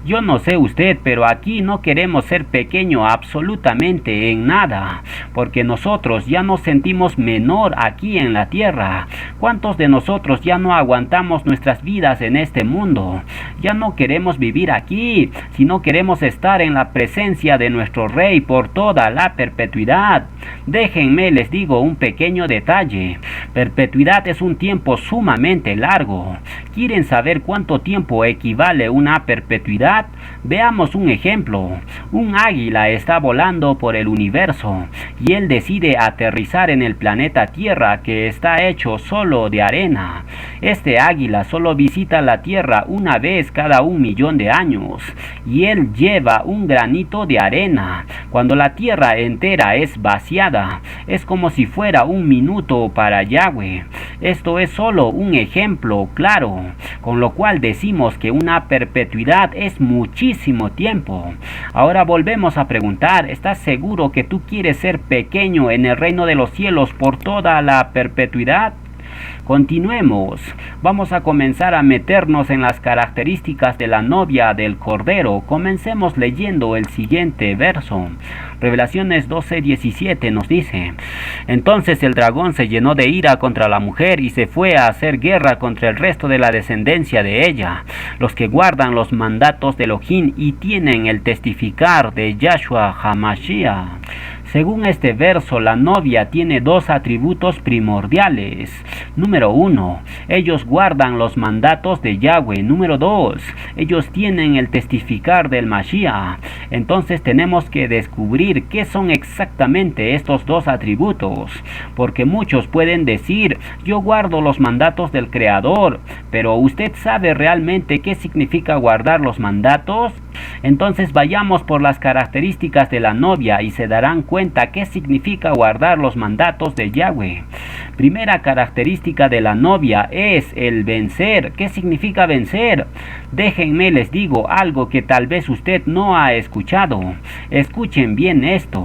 Yo no sé usted, pero aquí no queremos ser pequeño absolutamente en nada, porque nosotros ya nos sentimos menor aquí en la tierra. ¿Cuántos de nosotros ya no aguantamos nuestras vidas en este mundo? Ya no queremos vivir aquí, sino queremos estar en la presencia de nuestro Rey por toda la perpetuidad. Déjenme les digo un pequeño detalle. Perpetuidad es un tiempo sumamente largo. ¿Quieren saber cuánto tiempo equivale una perpetuidad? Veamos un ejemplo. Un águila está volando por el universo y él decide aterrizar en el planeta Tierra, que está hecho solo de arena. Este águila solo visita la Tierra una vez cada 1.000.000 de años y él lleva un granito de arena. Cuando la Tierra entera es vaciada, es como si fuera 1 minuto para Yahweh. Esto es solo un ejemplo claro, con lo cual decimos que una perpetuidad es muchísimo tiempo. Ahora volvemos a preguntar, ¿estás seguro que tú quieres ser pequeño en el reino de los cielos por toda la perpetuidad? Continuemos. Vamos a comenzar a meternos en las características de la novia del Cordero. Comencemos leyendo el siguiente verso. Revelaciones 12:17 nos dice: Entonces el dragón se llenó de ira contra la mujer y se fue a hacer guerra contra el resto de la descendencia de ella, los que guardan los mandatos de Elohim y tienen el testificar de Yahshua HaMashiach. Según este verso, la novia tiene 2 atributos primordiales. Número 1, ellos guardan los mandatos de Yahweh. Número 2, ellos tienen el testificar del Mashiach. Entonces tenemos que descubrir qué son exactamente estos 2 atributos, porque muchos pueden decir, yo guardo los mandatos del Creador, pero ¿usted sabe realmente qué significa guardar los mandatos? Entonces vayamos por las características de la novia y se darán cuenta qué significa guardar los mandatos de Yahweh. Primera característica de la novia es el vencer. ¿Qué significa vencer? Déjenme les digo algo que tal vez usted no ha escuchado. Escuchen bien esto.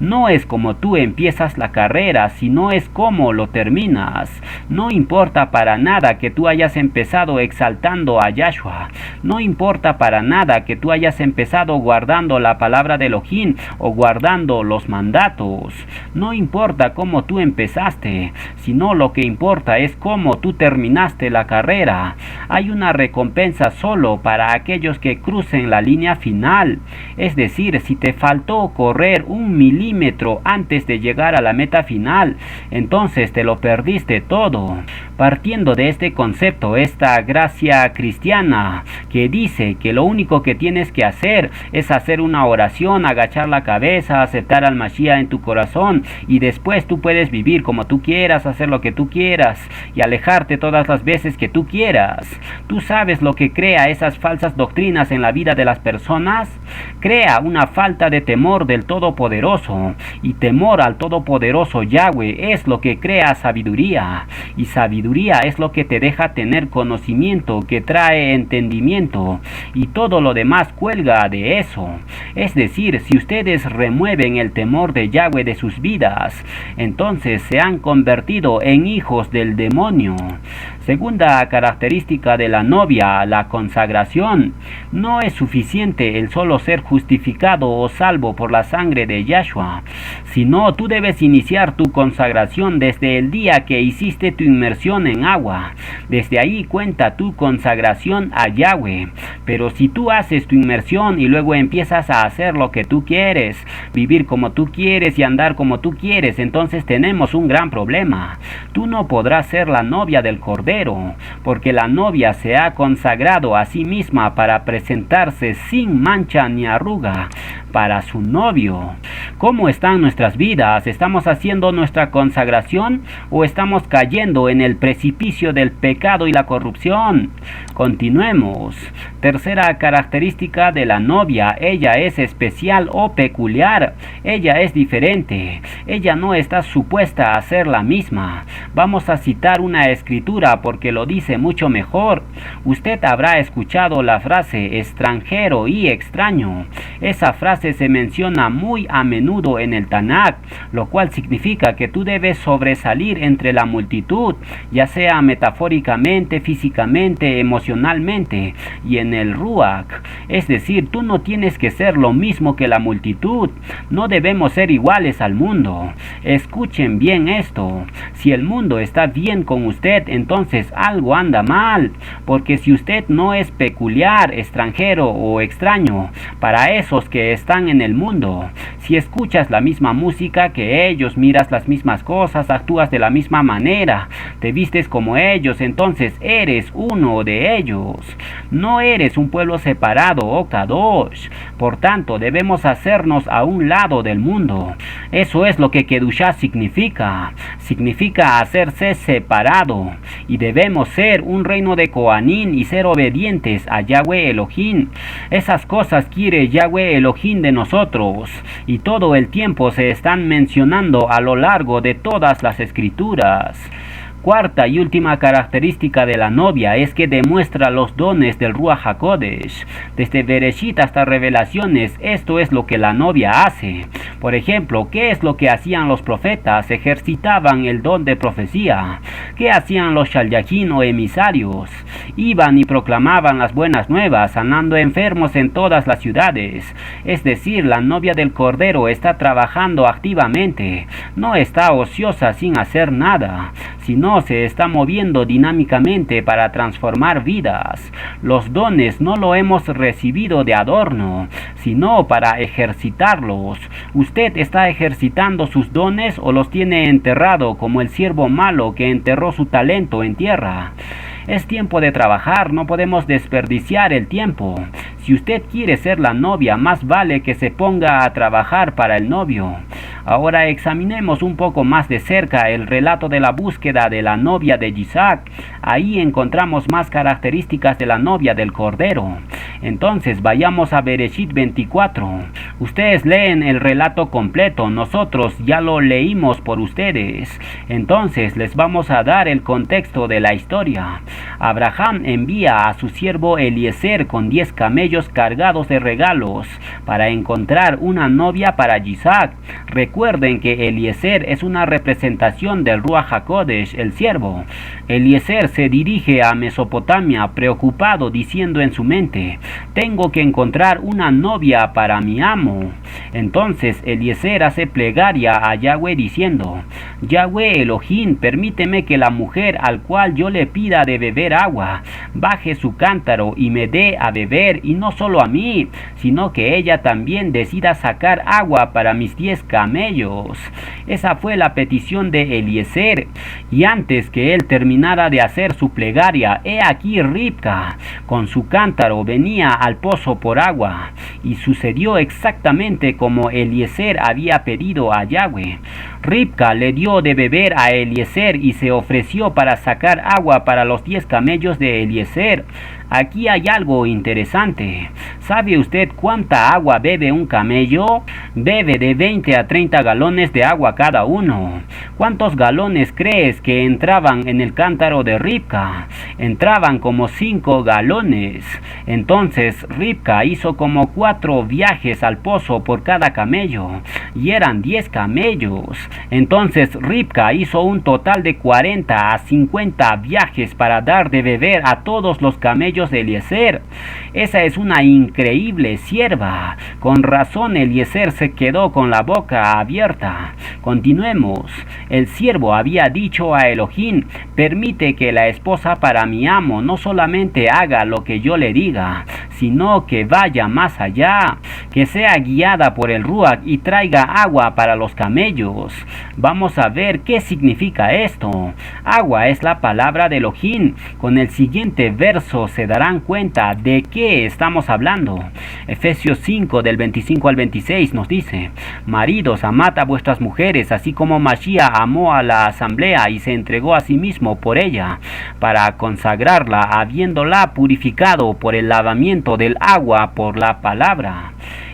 No es como tú empiezas la carrera, sino es como lo terminas. No importa para nada que tú hayas empezado exaltando a Yahshua. No importa para nada que tú hayas empezado guardando la palabra de Elohim o guardando los mandatos. No importa cómo tú empezaste, sino lo que importa es cómo tú terminaste la carrera. Hay una recompensa solo para aquellos que crucen la línea final. Es decir, si te faltó correr 1 milímetro antes de llegar a la meta final, entonces te lo perdiste todo. Partiendo de este concepto, esta gracia cristiana que dice que lo único que tienes que hacer es hacer una oración, agachar la cabeza, aceptar al Mashiach en tu corazón y después tú puedes vivir como tú quieras, hacer lo que tú quieras y alejarte todas las veces que tú quieras. ¿Tú sabes lo que crea esas falsas doctrinas en la vida de las personas? Crea una falta de temor del Todopoderoso, y temor al Todopoderoso Yahweh es lo que crea sabiduría, y sabiduría es lo que te deja tener conocimiento, que trae entendimiento, y todo lo demás cuelga de eso. Es decir, si ustedes remueven el temor de Yahweh de sus vidas, entonces se han convertido en hijos del demonio. Segunda característica de la novia, la consagración. No es suficiente el solo ser justificado o salvo por la sangre de Yahshua, sino tú debes iniciar tu consagración desde el día que hiciste tu inmersión en agua. Desde ahí cuenta tu consagración a Yahweh. Pero si tú haces tu inmersión y luego empiezas a hacer lo que tú quieres, vivir como tú quieres y andar como tú quieres, entonces tenemos un gran problema. Tú no podrás ser la novia del Cordero, porque la novia se ha consagrado a sí misma para presentarse sin mancha ni arruga para su novio. ¿Cómo están nuestras vidas? ¿Estamos haciendo nuestra consagración o estamos cayendo en el precipicio del pecado y la corrupción? Continuemos. Tercera característica de la novia: ella es especial o peculiar. Ella es diferente. Ella no está supuesta a ser la misma. Vamos a citar una escritura porque lo dice mucho mejor. Usted habrá escuchado la frase extranjero y extraño. Esa frase se menciona muy a menudo en el Tanakh, lo cual significa que tú debes sobresalir entre la multitud, ya sea metafóricamente, físicamente, emocionalmente, y en el Ruach. Es decir, tú no tienes que ser lo mismo que la multitud. No debemos ser iguales al mundo. Escuchen bien esto. Si el mundo está bien con usted, entonces algo anda mal, porque si usted no es peculiar, extranjero o extraño para esos que están en el mundo, si escuchas la misma música que ellos, miras las mismas cosas, actúas de la misma manera, te vistes como ellos, entonces eres uno de ellos. No eres un pueblo separado o kadosh. Por tanto, debemos hacernos a un lado del mundo. Eso es lo que Kedushá significa. Significa hacerse separado. Y debemos ser un reino de Kohanim y ser obedientes a Yahweh Elohim. Esas cosas quiere Yahweh Elohim de nosotros. Y todo el tiempo se están mencionando a lo largo de todas las escrituras. Cuarta y última característica de la novia es que demuestra los dones del Ruach HaKodesh. Desde Bereshit hasta Revelaciones, esto es lo que la novia hace. Por ejemplo, ¿qué es lo que hacían los profetas? Ejercitaban el don de profecía. ¿Qué hacían los shalyachim o emisarios? Iban y proclamaban las buenas nuevas, sanando enfermos en todas las ciudades. Es decir, la novia del Cordero está trabajando activamente. No está ociosa sin hacer nada, sino se está moviendo dinámicamente para transformar vidas. Los dones no lo hemos recibido de adorno, sino para ejercitarlos. ¿Usted está ejercitando sus dones o los tiene enterrado como el siervo malo que enterró su talento en tierra? Es tiempo de trabajar, no podemos desperdiciar el tiempo. Si usted quiere ser la novia, más vale que se ponga a trabajar para el novio. Ahora examinemos un poco más de cerca el relato de la búsqueda de la novia de Isaac. Ahí encontramos más características de la novia del Cordero. Entonces vayamos a Bereshit 24. Ustedes leen el relato completo, nosotros ya lo leímos por ustedes. Entonces les vamos a dar el contexto de la historia. Abraham envía a su siervo Eliezer con 10 camellos cargados de regalos para encontrar una novia para Isaac. Recuerden que Eliezer es una representación del Ruach HaKodesh, el siervo. Eliezer se dirige a Mesopotamia preocupado, diciendo en su mente: tengo que encontrar una novia para mi amo. Entonces Eliezer hace plegaria a Yahweh diciendo: Yahweh Elohim, permíteme que la mujer al cual yo le pida de beber agua baje su cántaro y me dé a beber, y no solo a mí, sino que ella también decida sacar agua para mis 10 camellos. Esa fue la petición de Eliezer, y antes que él terminara de hacer su plegaria, he aquí Ribca con su cántaro venía al pozo por agua, y sucedió exactamente como Eliezer había pedido a Yahweh. Ribca le dio de beber a Eliezer y se ofreció para sacar agua para los 10 camellos de Eliezer. Aquí hay algo interesante. ¿Sabe usted cuánta agua bebe un camello? Bebe de 20 a 30 galones de agua cada uno. ¿Cuántos galones crees que entraban en el cántaro de Ribca? Entraban como 5 galones. Entonces Ribca hizo como 4 viajes al pozo por cada camello, y eran 10 camellos. Entonces Ribca hizo un total de 40 a 50 viajes para dar de beber a todos los camellos de Eliezer. Esa es una increíble sierva. Con razón Eliezer se quedó con la boca abierta. Continuemos. El siervo había dicho a Elohim: permite que la esposa para mi amo no solamente haga lo que yo le diga, sino que vaya más allá, que sea guiada por el Ruach y traiga agua para los camellos. Vamos a ver qué significa esto. Agua es la palabra de Elohim. Con el siguiente verso se darán cuenta de qué estamos hablando. Efesios 5 del 25 al 26 nos dice: maridos, amad a vuestras mujeres, así como Mashiach amó a la asamblea y se entregó a sí mismo por ella, para consagrarla, habiéndola purificado por el lavamiento del agua por la palabra.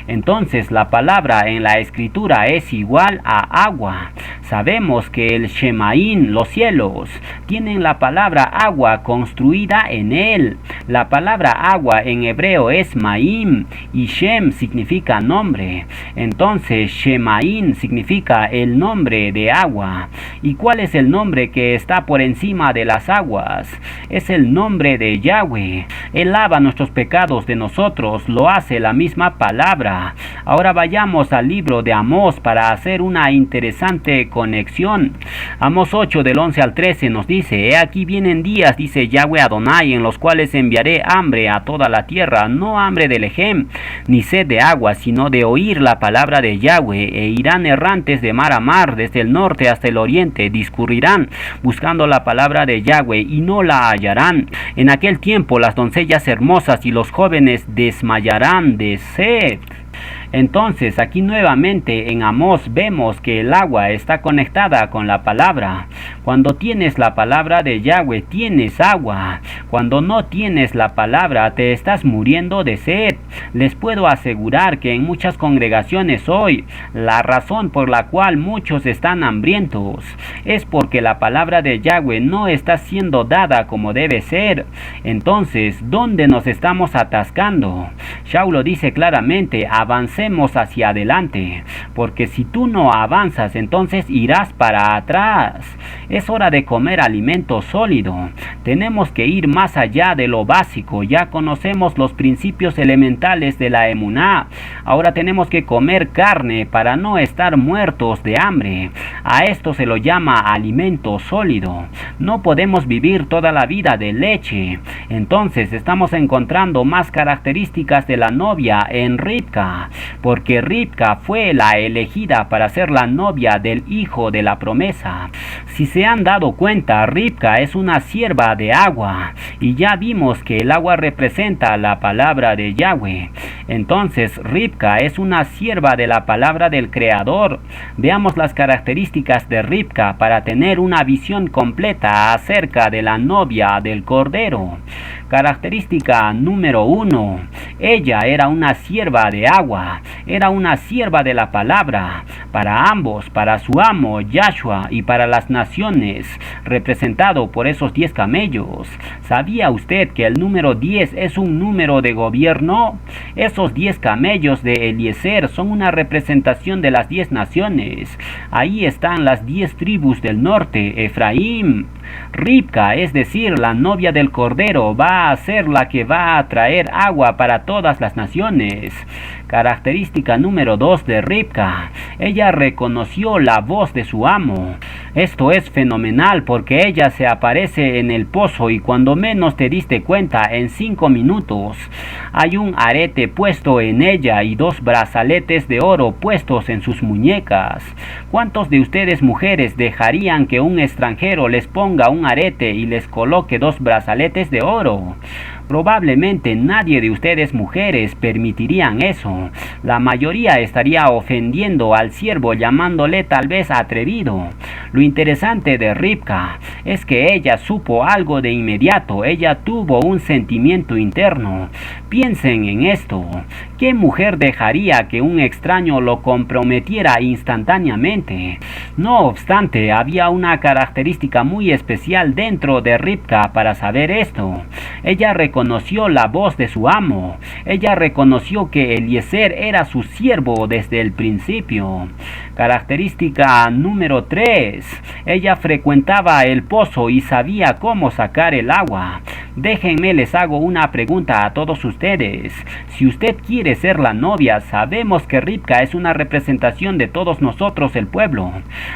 Entonces la palabra en la escritura es igual a agua. Sabemos que el Shemaín, los cielos, tienen la palabra agua construida en él. La palabra agua en hebreo es Maim y Shem significa nombre. Entonces Shemaín significa el nombre de agua. ¿Y cuál es el nombre que está por encima de las aguas? Es el nombre de Yahweh. Él lava nuestros pecados de nosotros, lo hace la misma palabra. Ahora vayamos al libro de Amós para hacer una interesante conexión. Amós 8 del 11 al 13 nos dice: he aquí vienen días, dice Yahweh Adonai, en los cuales enviaré hambre a toda la tierra, no hambre de lejem, ni sed de agua, sino de oír la palabra de Yahweh, e irán errantes de mar a mar, desde el norte hasta el oriente, discurrirán buscando la palabra de Yahweh y no la hallarán. En aquel tiempo las doncellas hermosas y los jóvenes desmayarán de sed. Entonces aquí nuevamente en Amós vemos que el agua está conectada con la palabra. Cuando tienes la palabra de Yahweh tienes agua. Cuando no tienes la palabra te estás muriendo de sed. Les puedo asegurar que en muchas congregaciones hoy la razón por la cual muchos están hambrientos es porque la palabra de Yahweh no está siendo dada como debe ser. Entonces, ¿dónde nos estamos atascando? Shaul dice claramente: avancemos hacia adelante, porque si tú no avanzas, entonces irás para atrás. Es hora de comer alimento sólido. Tenemos que ir más allá de lo básico. Ya conocemos los principios elementales de la emuná. Ahora tenemos que comer carne para no estar muertos de hambre. A esto se lo llama alimento sólido. No podemos vivir toda la vida de leche. Entonces estamos encontrando más características de la novia en Ribca, porque Ribca fue la elegida para ser la novia del hijo de la promesa. Si se han dado cuenta, Ribca es una sierva de agua, y ya vimos que el agua representa la palabra de Yahweh. Entonces Ribca es una sierva de la palabra del Creador. Veamos las características de Ribca para tener una visión completa acerca de la novia del Cordero. Característica número 1. Ella era una sierva de agua, era una sierva de la palabra, para ambos, para su amo Yahshua y para las naciones, representado por esos 10 camellos. ¿Sabía usted que el número 10 es un número de gobierno? Esos 10 camellos de Eliezer son una representación de las 10 naciones. Ahí están las 10 tribus del norte, Efraín. Ribca, es decir, la novia del Cordero, va a ser la que va a traer agua para todas las naciones. Característica número 2 de Ribca: ella reconoció la voz de su amo. Esto es fenomenal porque ella se aparece en el pozo y cuando menos te diste cuenta, en 5 minutos hay un arete puesto en ella y 2 brazaletes de oro puestos en sus muñecas. ¿Cuántos de ustedes mujeres dejarían que un extranjero les ponga un arete y les coloque 2 brazaletes de oro? Probablemente nadie de ustedes mujeres permitirían eso. La mayoría estaría ofendiendo al siervo, llamándole tal vez atrevido. Lo interesante de Ribca es que ella supo algo de inmediato. Ella tuvo un sentimiento interno. Piensen en esto. ¿Qué mujer dejaría que un extraño lo comprometiera instantáneamente? No obstante, había una característica muy especial dentro de Ribca para saber esto. Ella reconoció la voz de su amo. Ella reconoció que Eliezer era su siervo desde el principio. Característica número 3. Ella frecuentaba el pozo y sabía cómo sacar el agua. Déjenme les hago una pregunta a todos ustedes. Si usted quiere ser la novia, sabemos que Ribca es una representación de todos nosotros, el pueblo.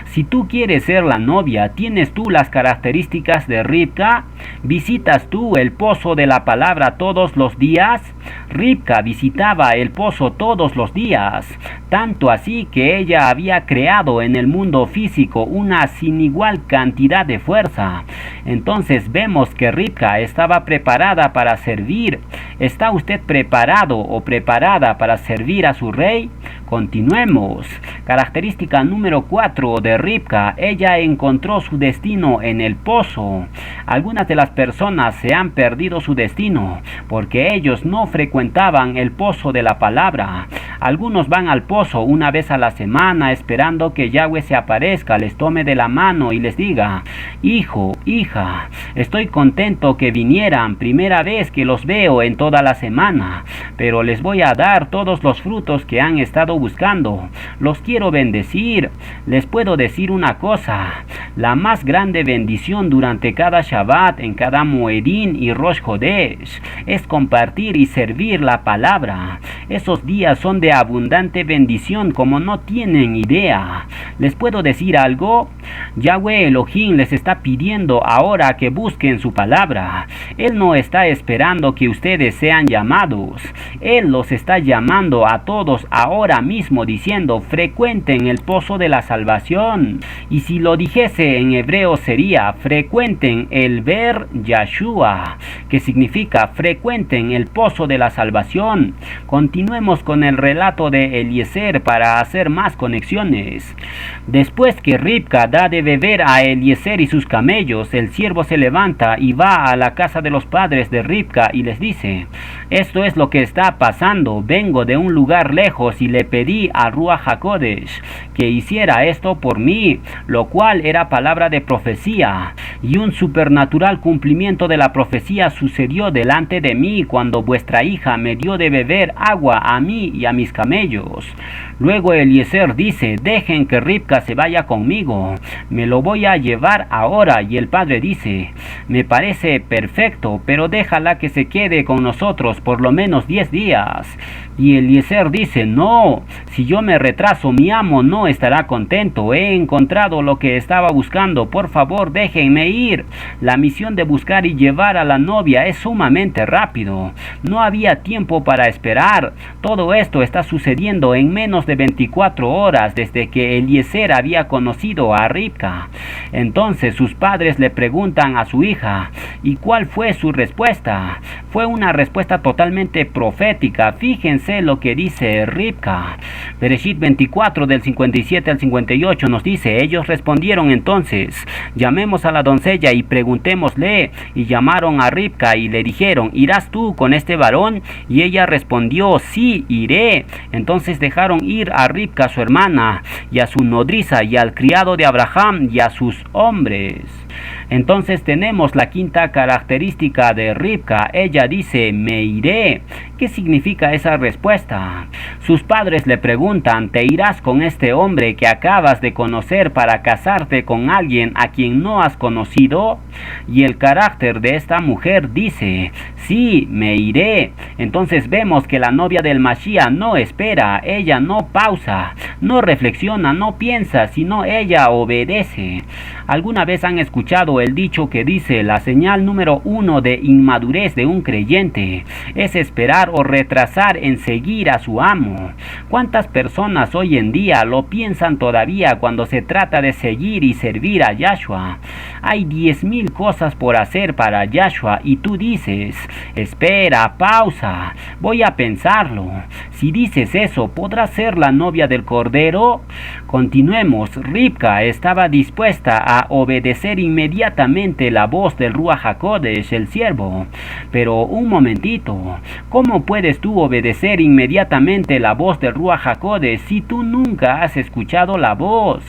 Si tú quieres ser la novia, ¿tienes tú las características de Ribca? ¿Visitas tú el pozo pozo de la palabra todos los días? Ribca visitaba el pozo todos los días, tanto así que ella había creado en el mundo físico una sin igual cantidad de fuerza. Entonces vemos que Ribca estaba preparada para servir. ¿Está usted preparado o preparada para servir a su rey? Continuemos. Característica número 4 de Ribca: ella encontró su destino en el pozo. Algunas de las personas se han perdido su destino porque ellos no frecuentaban el pozo de la palabra. Algunos van al pozo una vez a la semana esperando que Yahweh se aparezca, les tome de la mano y les diga: hijo, hija, estoy contento que vinieran, primera vez que los veo en toda la semana, pero les voy a dar todos los frutos que han estado buscando. Los quiero bendecir. Les puedo decir una cosa: la más grande bendición durante cada Shabbat, en cada Moedín y Rosh Chodesh, es compartir y servir la palabra. Esos días son de abundante bendición como no tienen idea. ¿Les puedo decir algo? Yahweh Elohim les está pidiendo ahora que busquen su palabra. Él no está esperando que ustedes sean llamados. Él los está llamando a todos ahora mismo diciendo: frecuenten el pozo de la salvación. Y si lo dijese en hebreo sería: frecuenten el Ber Yashua, que significa frecuenten el pozo de la salvación. Continuemos con el relato de Eliezer para hacer más conexiones. Después que Ribca da de beber a Eliezer y sus camellos, el siervo se levanta y va a la casa de los padres de Ribca y les dice: esto es lo que está pasando. Vengo de un lugar lejos y le pedí a Ruach HaKodesh que hiciera esto por mí, lo cual era palabra de profecía, y un supernatural cumplimiento de la profecía sucedió delante de mí cuando vuestra hija me dio de beber agua a mí y a mis camellos. Luego Eliezer dice: dejen que Ribca se vaya conmigo, me lo voy a llevar ahora. Y el padre dice: me parece perfecto, pero déjala que se quede con nosotros por lo menos 10 días. Y Eliezer dice: no, si yo me retraso, mi amo no estará contento. He encontrado lo que estaba buscando, por favor déjenme ir. La misión de buscar y llevar a la novia es sumamente rápido. No había tiempo para esperar. Todo esto está sucediendo en menos de 24 horas desde que Eliezer había conocido a Ribca. Entonces sus padres le preguntan a su hija: ¿y cuál fue su respuesta? Fue una respuesta totalmente profética. Fíjense lo que dice Ribca. Bereshit 24 del 57 al 58 nos dice: ellos respondieron entonces: llamemos a la doncella y preguntémosle. Y llamaron a Ribca y le dijeron: ¿irás tú con este varón? Y ella respondió: sí, iré. Entonces dejaron ir a Ribca su hermana y a su nodriza y al criado de Abraham y a sus hombres. Entonces tenemos la quinta característica de Ribca. Ella dice: me iré. ¿Qué significa esa respuesta? Sus padres le preguntan: ¿te irás con este hombre que acabas de conocer para casarte con alguien a quien no has conocido? Y el carácter de esta mujer dice: sí, me iré. Entonces vemos que la novia del Mashiach no espera, ella no pausa, no reflexiona, no piensa, sino ella obedece. ¿Alguna vez han escuchado el dicho que dice: la señal número 1 de inmadurez de un creyente es esperar o retrasar en seguir a su amo? ¿Cuántas personas hoy en día lo piensan todavía cuando se trata de seguir y servir a Yahshua? Hay 10,000 cosas por hacer para Yahshua y tú dices: espera, pausa, voy a pensarlo. Si dices eso, ¿podrás ser la novia del Cordero? Continuemos. Ribca estaba dispuesta a obedecer inmediatamente la voz del Ruach HaKodesh, el siervo. Pero un momentito, ¿cómo puedes tú obedecer inmediatamente la voz del Ruach HaKodesh si tú nunca has escuchado la voz?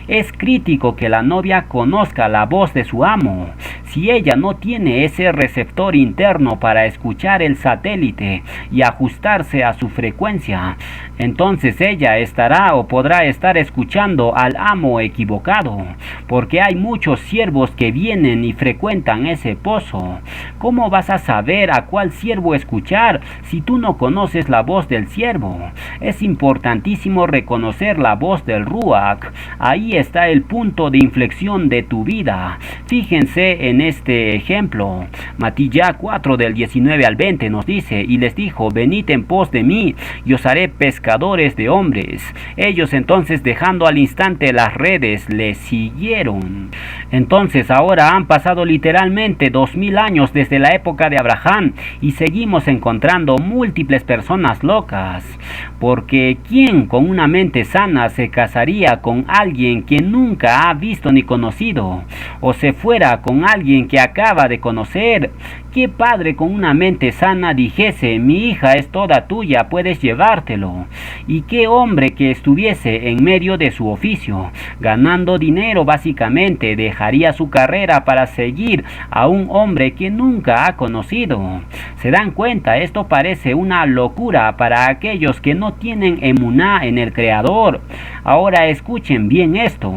Es crítico que la novia conozca la voz de su amo. Si ella no tiene ese receptor interno para escuchar el satélite y ajustarse a su frecuencia, entonces ella estará o podrá estar escuchando al amo equivocado, porque hay muchos siervos que vienen y frecuentan ese pozo. ¿Cómo vas a saber a cuál siervo escuchar si tú no conoces la voz del siervo? Es importantísimo reconocer la voz del Ruach. Ahí está el punto de inflexión de tu vida. Fíjense en este ejemplo. Matilla 4 del 19 al 20 nos dice: y les dijo: venid en pos de mí, y os haré pescadores de hombres. Ellos entonces, dejando al instante las redes, le siguieron. Entonces ahora han pasado literalmente 2000 años desde la época de Abraham y seguimos encontrando múltiples personas locas. Porque ¿quién con una mente sana se casaría con alguien que nunca ha visto ni conocido? O se fuera con alguien que acaba de conocer. ¿Qué padre con una mente sana dijese: mi hija es toda tuya, puedes llevártelo? ¿Y qué hombre que estuviese en medio de su oficio, ganando dinero básicamente, dejaría su carrera para seguir a un hombre que nunca ha conocido? ¿Se dan cuenta? Esto parece una locura para aquellos que no tienen emuná en el Creador. Ahora escuchen bien esto.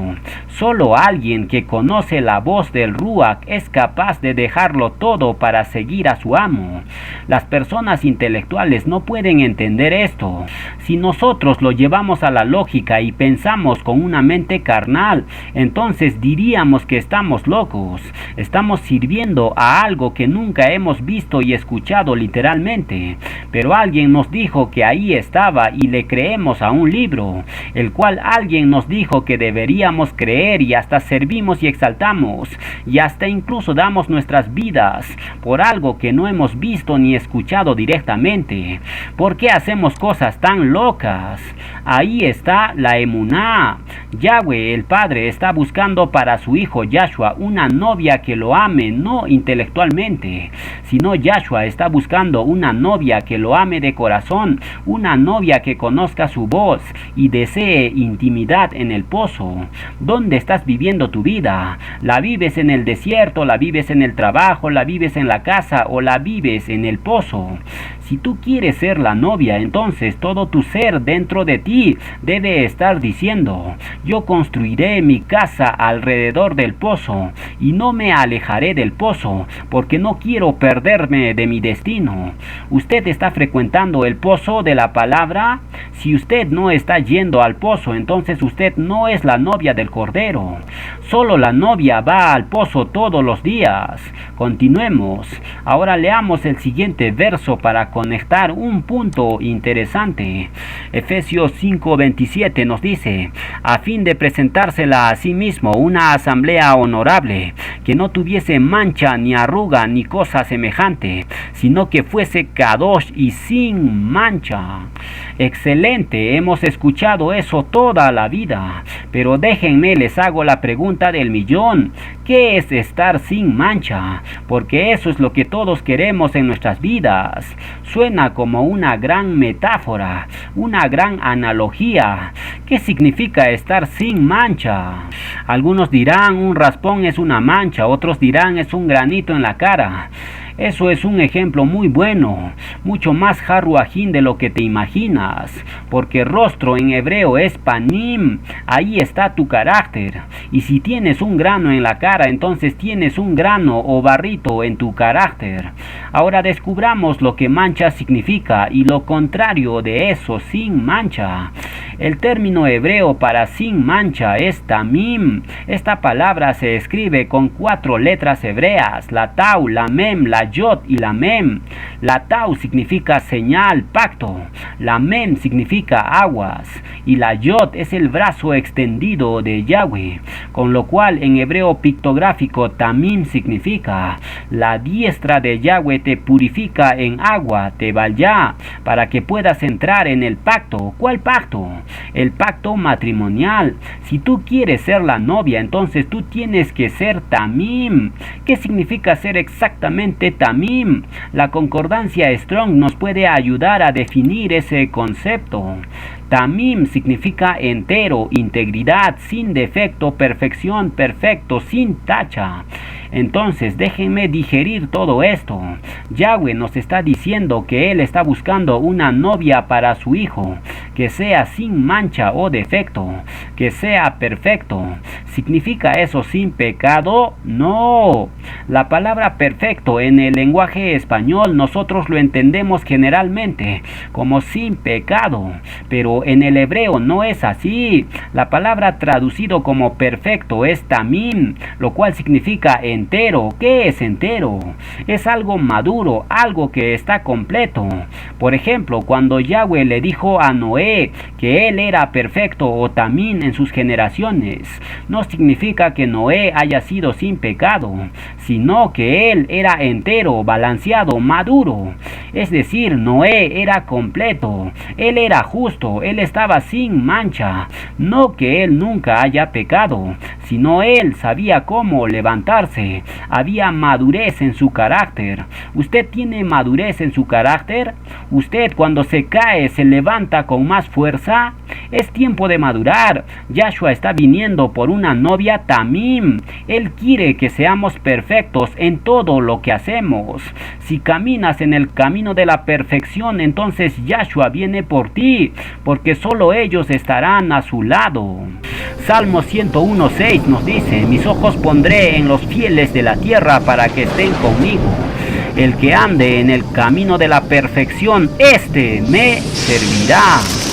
Solo alguien que conoce la voz del Ruach es capaz de dejarlo todo para seguir a su amo. Las personas intelectuales no pueden entender esto. Si nosotros lo llevamos a la lógica y pensamos con una mente carnal, entonces diríamos que estamos locos. Estamos sirviendo a algo que nunca hemos visto y escuchado literalmente. Pero alguien nos dijo que ahí estaba y le creemos a un libro, el cual alguien nos dijo que deberíamos creer, y hasta servimos y exaltamos, y hasta incluso damos nuestras vidas por algo que no hemos visto ni escuchado directamente. ¿Por qué hacemos cosas tan locas? Ahí está la emuná. Yahweh, el Padre, está buscando para su hijo Yahshua una novia que lo ame, no intelectualmente, sino Yahshua está buscando una novia que lo ame de corazón, una novia que conozca su voz y desee intimidad en el pozo. ¿Dónde estás viviendo tu vida? ¿La vives en el desierto? ¿La vives en el trabajo? ¿La vives en la casa? ¿O la vives en el pozo? Si tú quieres ser la novia, entonces todo tu ser dentro de ti debe estar diciendo: yo construiré mi casa alrededor del pozo y no me alejaré del pozo, porque no quiero perderme de mi destino. ¿Usted está frecuentando el pozo de la palabra? Si usted no está yendo al pozo, entonces usted no es la novia del Cordero. Solo la novia va al pozo todos los días. Continuemos. Ahora leamos el siguiente verso para conectar un punto interesante. Efesios 5:27 nos dice: a fin de presentársela a sí mismo una asamblea honorable, que no tuviese mancha ni arruga ni cosa semejante, sino que fuese kadosh y sin mancha. Excelente, hemos escuchado eso toda la vida, pero déjenme les hago la pregunta del millón: ¿qué es estar sin mancha? Porque eso es lo que todos queremos en nuestras vidas. Suena como una gran metáfora, una gran analogía. ¿Qué significa estar sin mancha? Algunos dirán un raspón es una mancha, otros dirán es un granito en la cara. Eso es un ejemplo muy bueno, mucho más haruajín de lo que te imaginas, porque rostro en hebreo es panim, ahí está tu carácter. Y si tienes un grano en la cara, entonces tienes un grano o barrito en tu carácter. Ahora descubramos lo que mancha significa y lo contrario de eso, sin mancha. El término hebreo para sin mancha es tamim. Esta palabra se escribe con 4 letras hebreas, la tau, la mem, la yod y la mem. La tau significa señal, pacto. La mem significa aguas. Y la yod es el brazo extendido de Yahweh. Con lo cual en hebreo pictográfico tamim significa: la diestra de Yahweh te purifica en agua, te vaya, para que puedas entrar en el pacto. ¿Cuál pacto? El pacto matrimonial. Si tú quieres ser la novia, entonces tú tienes que ser tamim. ¿Qué significa ser exactamente tamim? La concordancia Strong nos puede ayudar a definir ese concepto. Tamim significa entero, integridad, sin defecto, perfección, perfecto, sin tacha. Entonces déjenme digerir todo esto. Yahweh nos está diciendo que Él está buscando una novia para su hijo, que sea sin mancha o defecto, que sea perfecto. ¿Significa eso sin pecado? No. La palabra perfecto en el lenguaje español nosotros lo entendemos generalmente como sin pecado, pero en el hebreo no es así. La palabra traducido como perfecto es tamim, lo cual significa entero. ¿Qué es entero? Es algo maduro, algo que está completo. Por ejemplo, cuando Yahweh le dijo a Noé que él era perfecto o tamim en sus generaciones, no significa que Noé haya sido sin pecado, sino que él era entero, balanceado, maduro. Es decir, Noé era completo, él era justo, él estaba sin mancha. No que él nunca haya pecado, sino él sabía cómo levantarse. Había madurez en su carácter. ¿Usted tiene madurez en su carácter? ¿Usted cuando se cae se levanta con más fuerza? Es tiempo de madurar. Yahshua está viniendo por una novia tamim. Él quiere que seamos perfectos en todo lo que hacemos. Si caminas en el camino de la perfección, entonces Yahshua viene por ti, porque solo ellos estarán a su lado. Salmo 101:6 nos dice: mis ojos pondré en los fieles de la tierra para que estén conmigo. El que ande en el camino de la perfección, este me servirá.